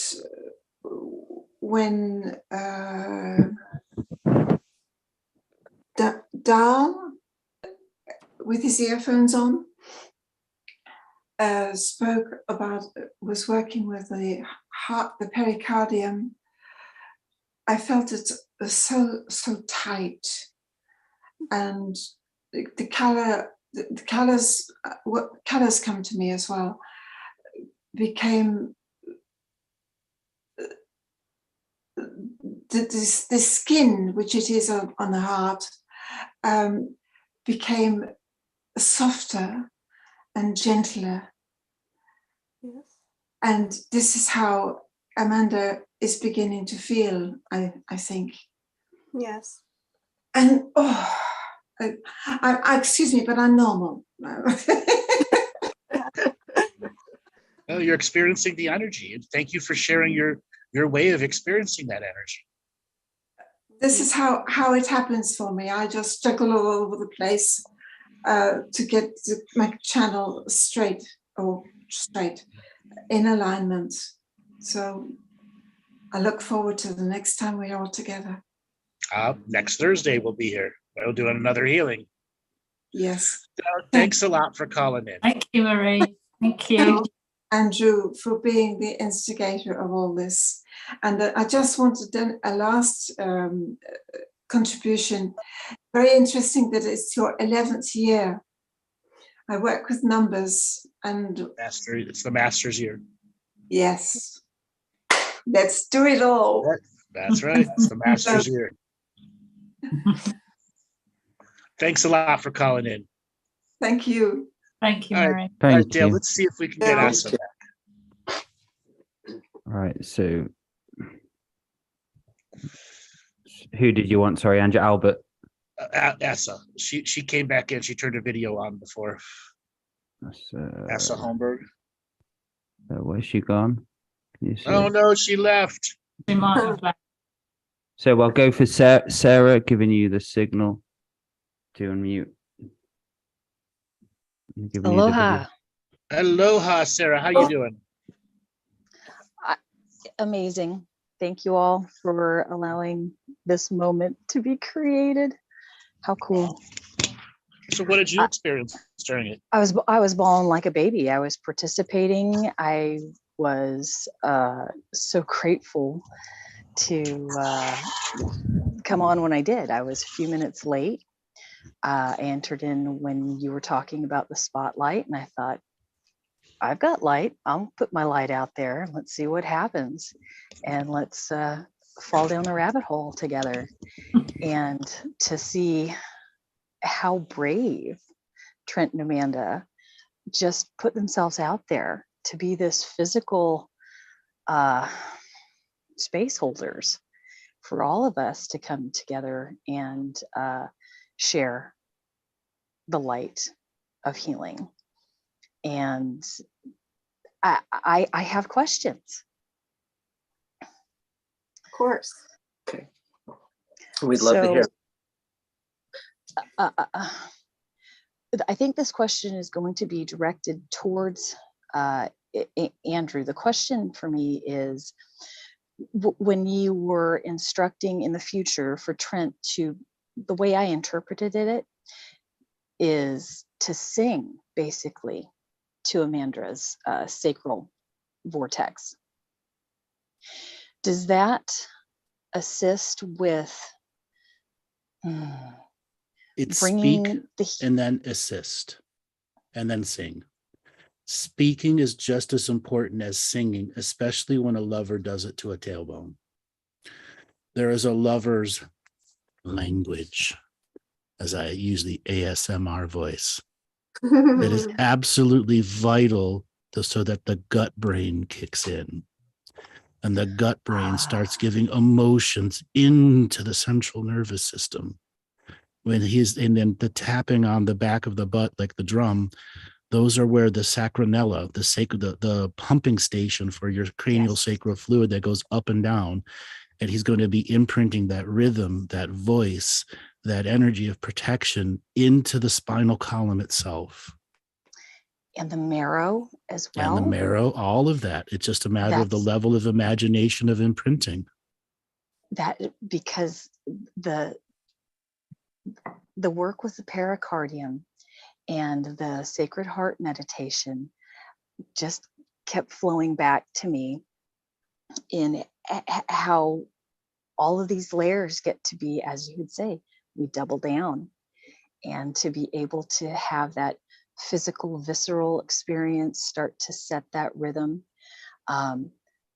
when Dal, with his earphones on, spoke about, was working with the heart, the pericardium. I felt it was so tight, and the colors, what colors come to me as well, became the skin, which it is on the heart, became softer and gentler. Yes. And this is how Amanda is beginning to feel, I think. Yes. And I excuse me, but I'm normal. Well, you're experiencing the energy, and thank you for sharing your way of experiencing that energy. This is how it happens for me. I just juggle all over the place to get my channel straight in alignment. So I look forward to the next time we are all together. Next Thursday we'll be here. We'll do another healing. Yes. So thanks a lot for calling in. Thank you, Marie. Thank you. Andrew, for being the instigator of all this. And I just wanted then a last contribution. Very interesting that it's your 11th year. I work with numbers and... It's the master's year. Yes. Let's do it all. That's right. It's the master's year. Thanks a lot for calling in. Thank you. Thank you, All Marie. right, Thank Dale, you. let's see if we can get Asa back. All right, so who did you want? Sorry, Andrew, Albert. Asa. She came back in. She turned her video on before. Asa Holmberg. Where's she gone? Can you see? Oh no, she left. She might have left. So I'll go for Sarah, giving you the signal to unmute. Aloha. Aloha, Sarah. How you doing? Amazing. Thank you all for allowing this moment to be created. How cool. So what did you experience during it? I was bawling like a baby. I was participating. I was so grateful to come on when I did. I was a few minutes late. I entered in when you were talking about the spotlight, and I thought, I've got light. I'll put my light out there. Let's see what happens. And let's fall down the rabbit hole together. And to see how brave Trent and Amanda just put themselves out there to be this physical space holders for all of us to come together and share the light of healing. And I have questions. Of course. Okay. We'd love to hear. I think this question is going to be directed towards Andrew. The question for me is, when you were instructing in the future for Trent to, the way I interpreted it is to sing basically to Amandra's sacral vortex. Does that assist with It's bringing speak and then assist and then sing. Speaking is just as important as singing, especially when a lover does it to a tailbone. There is a lover's language, as I use the ASMR voice, that is absolutely vital so that the gut brain kicks in. And the gut brain starts giving emotions into the central nervous system. And then the tapping on the back of the butt, like the drum, those are where the sacronella, the pumping station for your cranial sacral fluid that goes up and down. And he's going to be imprinting that rhythm, that voice, that energy of protection into the spinal column itself. And the marrow as well. And the marrow, all of that. It's just a matter of the level of imagination of imprinting. That, because the work with the pericardium and the Sacred Heart meditation just kept flowing back to me in how all of these layers get to be, as you would say, we double down, and to be able to have that physical, visceral experience start to set that rhythm,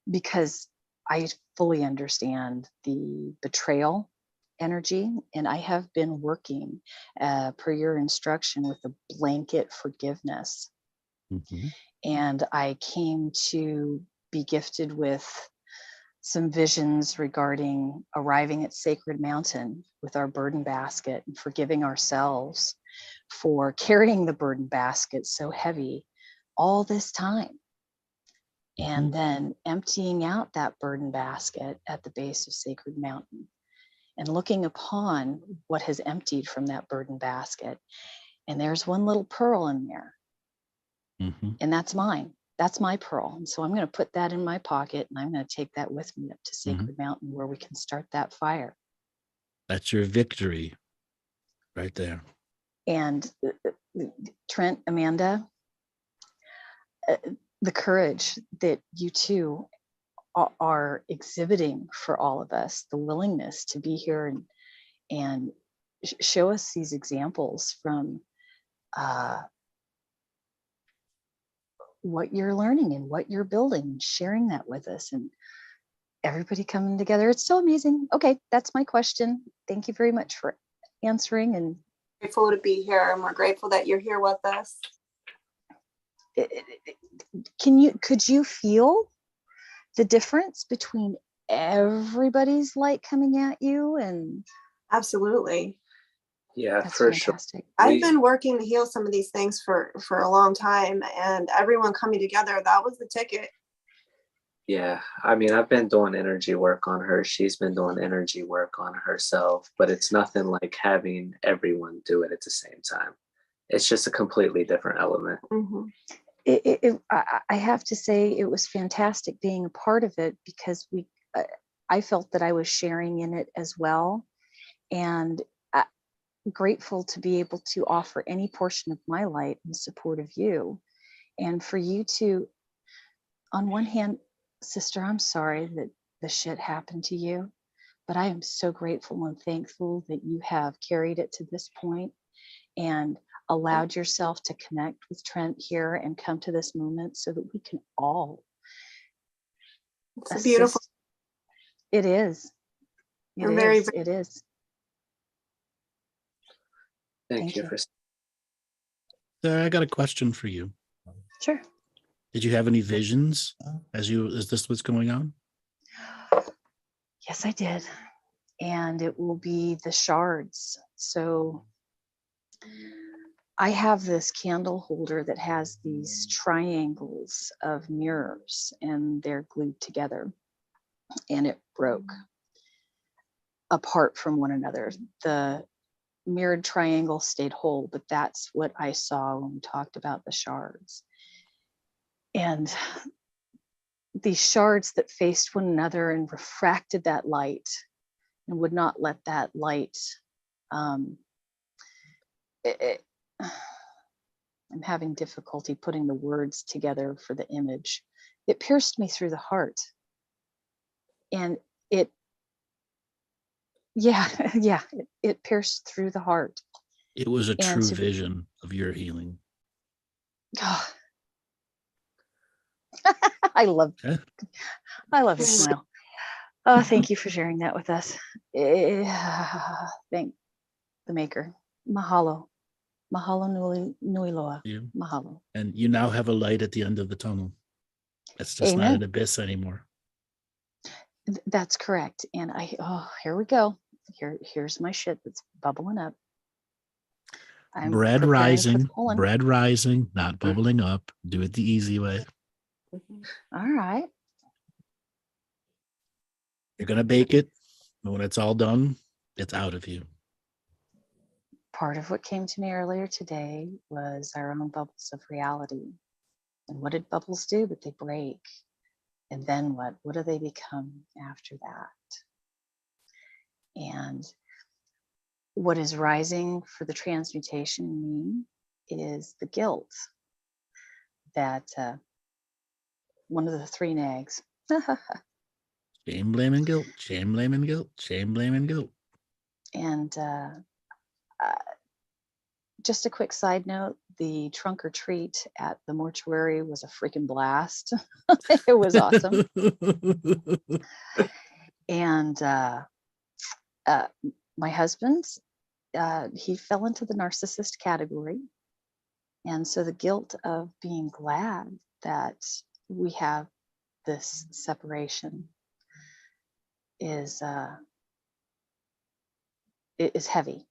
because I fully understand the betrayal energy, and I have been working per your instruction with a blanket forgiveness. Mm-hmm. And I came to be gifted with some visions regarding arriving at Sacred Mountain with our burden basket and forgiving ourselves for carrying the burden basket so heavy all this time. And then emptying out that burden basket at the base of Sacred Mountain and looking upon what has emptied from that burden basket. And there's one little pearl in there. Mm-hmm. And that's mine. That's my pearl. And so I'm going to put that in my pocket, and I'm going to take that with me up to Sacred Mountain where we can start that fire. That's your victory right there. And Trent, Amanda, the courage that you two are exhibiting for all of us, the willingness to be here and show us these examples from what you're learning and what you're building, and sharing that with us, and everybody coming together. It's so amazing. Okay, that's my question. Thank you very much for answering. And grateful to be here, and we're grateful that you're here with us. Could you feel the difference between everybody's light coming at you? And absolutely. Yeah, that's for fantastic. sure. I've been working to heal some of these things for a long time, and everyone coming together, that was the ticket. Yeah, I mean, I've been doing energy work on her. She's been doing energy work on herself, but it's nothing like having everyone do it at the same time. It's just a completely different element. Mm-hmm. I have to say it was fantastic being a part of it, because I felt that I was sharing in it as well, and grateful to be able to offer any portion of my light in support of you, and for you to, on one hand, sister, I'm sorry that the shit happened to you, but I am so grateful and thankful that you have carried it to this point and allowed yourself to connect with Trent here and come to this moment so that we can all. It's beautiful. It is. It is. Thank you. Sarah, I got a question for you. Sure. Did you have any visions as this was going on? Yes, I did. And it will be the shards. So I have this candle holder that has these triangles of mirrors, and they're glued together, and it broke apart from one another. The mirrored triangle stayed whole, but that's what I saw when we talked about the shards. And these shards that faced one another and refracted that light and would not let that light, I'm having difficulty putting the words together for the image. It pierced me through the heart. And it pierced through the heart. It was a And true vision of your healing. Oh, I love your smile. Oh, thank you for sharing that with us. Thank the maker. Mahalo. Mahalo nui loa. Mahalo. And you now have a light at the end of the tunnel. It's just not an abyss anymore. That's correct. And here we go. Here's my shit that's bubbling up. Bread rising, not bubbling up. Do it the easy way. All right. You're going to bake it. And when it's all done, it's out of you. Part of what came to me earlier today was our own bubbles of reality. And what did bubbles do? But they break. And then what? What do they become after that? And what is rising for the transmutation in me is the guilt that one of the three nags. Shame, blame, and guilt. Shame, blame, and guilt. Shame, blame, and guilt. And just a quick side note, the trunk or treat at the mortuary was a freaking blast. It was awesome. And my husband, he fell into the narcissist category. And so the guilt of being glad that we have this separation is heavy.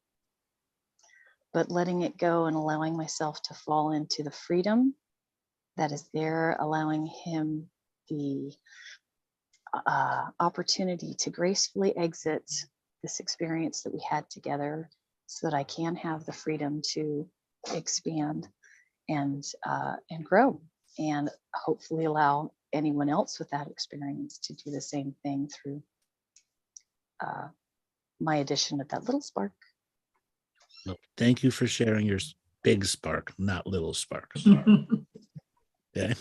But letting it go and allowing myself to fall into the freedom that is there, allowing him the opportunity to gracefully exit this experience that we had together so that I can have the freedom to expand and grow, and hopefully allow anyone else with that experience to do the same thing through my addition of that little spark. Well, thank you for sharing your big spark, not little sparks. Okay.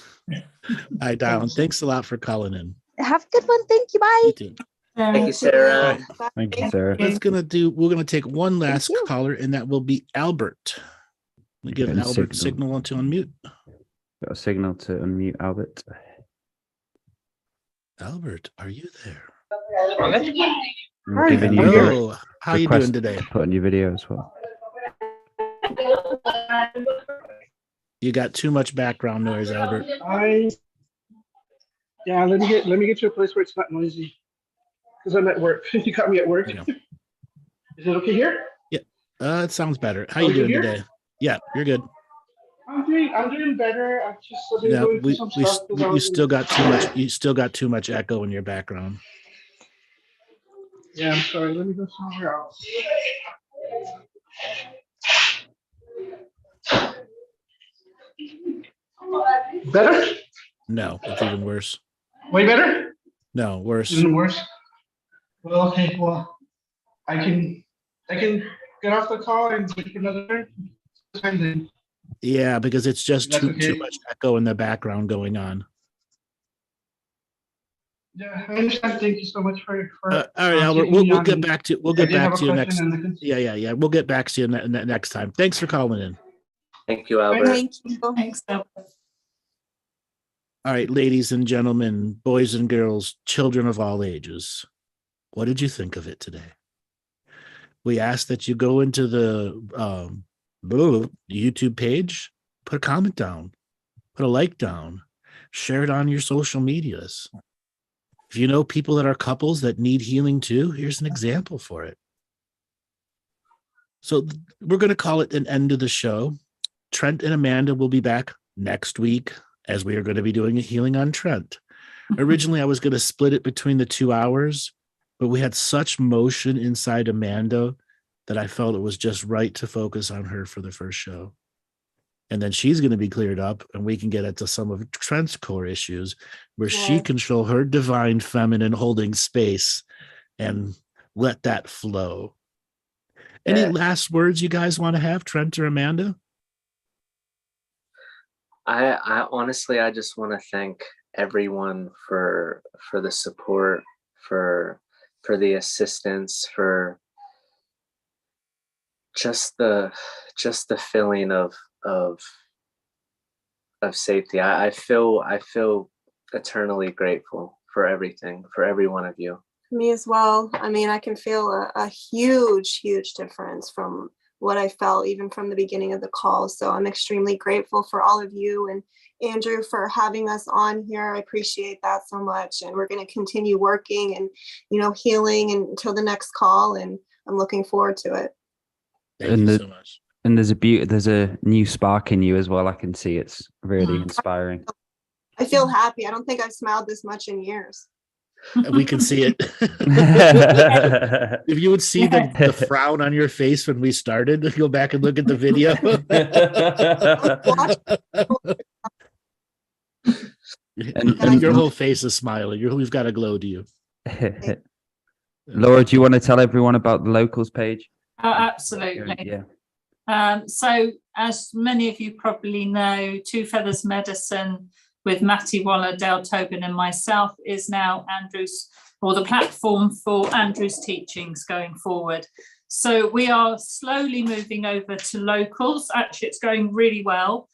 Hi, Darlin. Thanks a lot for calling in. Have a good one. Thank you. Bye. You too. Thank you, Sarah. Right. Thank you, Sarah. We're going to take one last caller, and that will be Albert. We give Albert a signal to unmute. Got a signal to unmute Albert. Albert, are you there? I'm giving you Hello. How are you doing today? Put on your video as well. You got too much background noise, Albert. Yeah, let me get to a place where it's not noisy, because I'm at work. You got me at work. Is it okay here? Yeah, it sounds better. How you doing today? Yeah, you're good. I'm doing better. I've just been Yeah, going through some stuff. you still got too much. You still got too much echo in your background. Yeah, I'm sorry. Let me go somewhere else. Better? No, it's even worse. Way better? No, worse. Even worse? Well, okay. Well, I can get off the call and take another time then. Yeah, because it's just too okay. much echo in the background going on. Yeah, I understand. Thank you so much for all right, Albert. We'll get back to you next. Yeah. We'll get back to you next time. Thanks for calling in. Thank you, Albert. Thank you. Thanks, Albert. All right, ladies and gentlemen, boys and girls, children of all ages, what did you think of it today? We ask that you go into the YouTube page, put a comment down, put a like down, share it on your social medias. If you know people that are couples that need healing too, here's an example for it. So we're going to call it an end of the show. Trent and Amanda will be back next week, as we are going to be doing a healing on Trent. Originally, I was going to split it between the 2 hours, but we had such motion inside Amanda that I felt it was just right to focus on her for the first show. And then she's going to be cleared up, and we can get into some of Trent's core issues where she can show her divine feminine holding space and let that flow. Any last words you guys want to have, Trent or Amanda? I honestly, I just want to thank everyone for the support, for the assistance, for just the feeling of safety. I feel eternally grateful for everything, for every one of you. Me as well. I mean, I can feel a huge difference from what I felt even from the beginning of the call. So I'm extremely grateful for all of you and Andrew for having us on here. I appreciate that so much. And we're going to continue working and, healing until the next call. And I'm looking forward to it. Thank you so much. And there's a new spark in you as well. I can see it's really inspiring. I feel happy. I don't think I've smiled this much in years. We can see it. If you would see the frown on your face when we started, go back and look at the video. and your whole face is smiling. You've got a glow to you. Laura, do you want to tell everyone about the locals page? Oh, absolutely. Yeah. So as many of you probably know, Two Feathers Medicine with Maty, Dale Tobin and myself is now the platform for Andrew's teachings going forward. So we are slowly moving over to locals. Actually, it's going really well.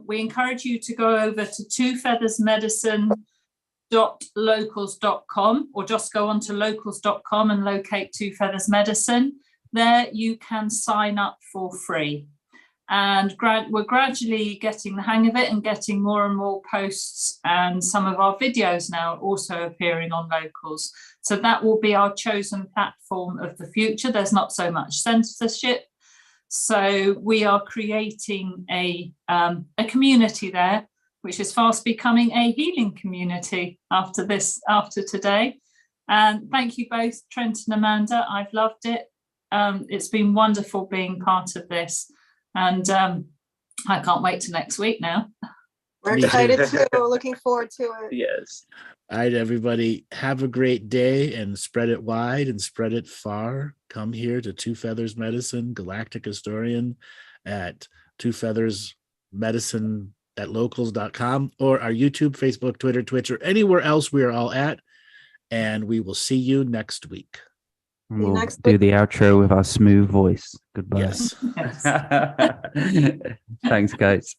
We encourage you to go over to twofeathersmedicine.locals.com or just go on to locals.com and locate Two Feathers Medicine. There you can sign up for free. And we're gradually getting the hang of it and getting more and more posts, and some of our videos now also appearing on locals. So that will be our chosen platform of the future. There's not so much censorship. So we are creating a community there, which is fast becoming a healing community after today. And thank you both, Trent and Amanda. I've loved it. It's been wonderful being part of this. And I can't wait till next week now. We're excited too. Looking forward to it. Yes. All right, everybody. Have a great day and spread it wide and spread it far. Come here to Two Feathers Medicine, Galactic Historian at Two Feathers Medicine at locals.com or our YouTube, Facebook, Twitter, Twitch, or anywhere else we are all at. And we will see you next week. And we'll do the outro with our smooth voice. Goodbye. Yes. Thanks, guys.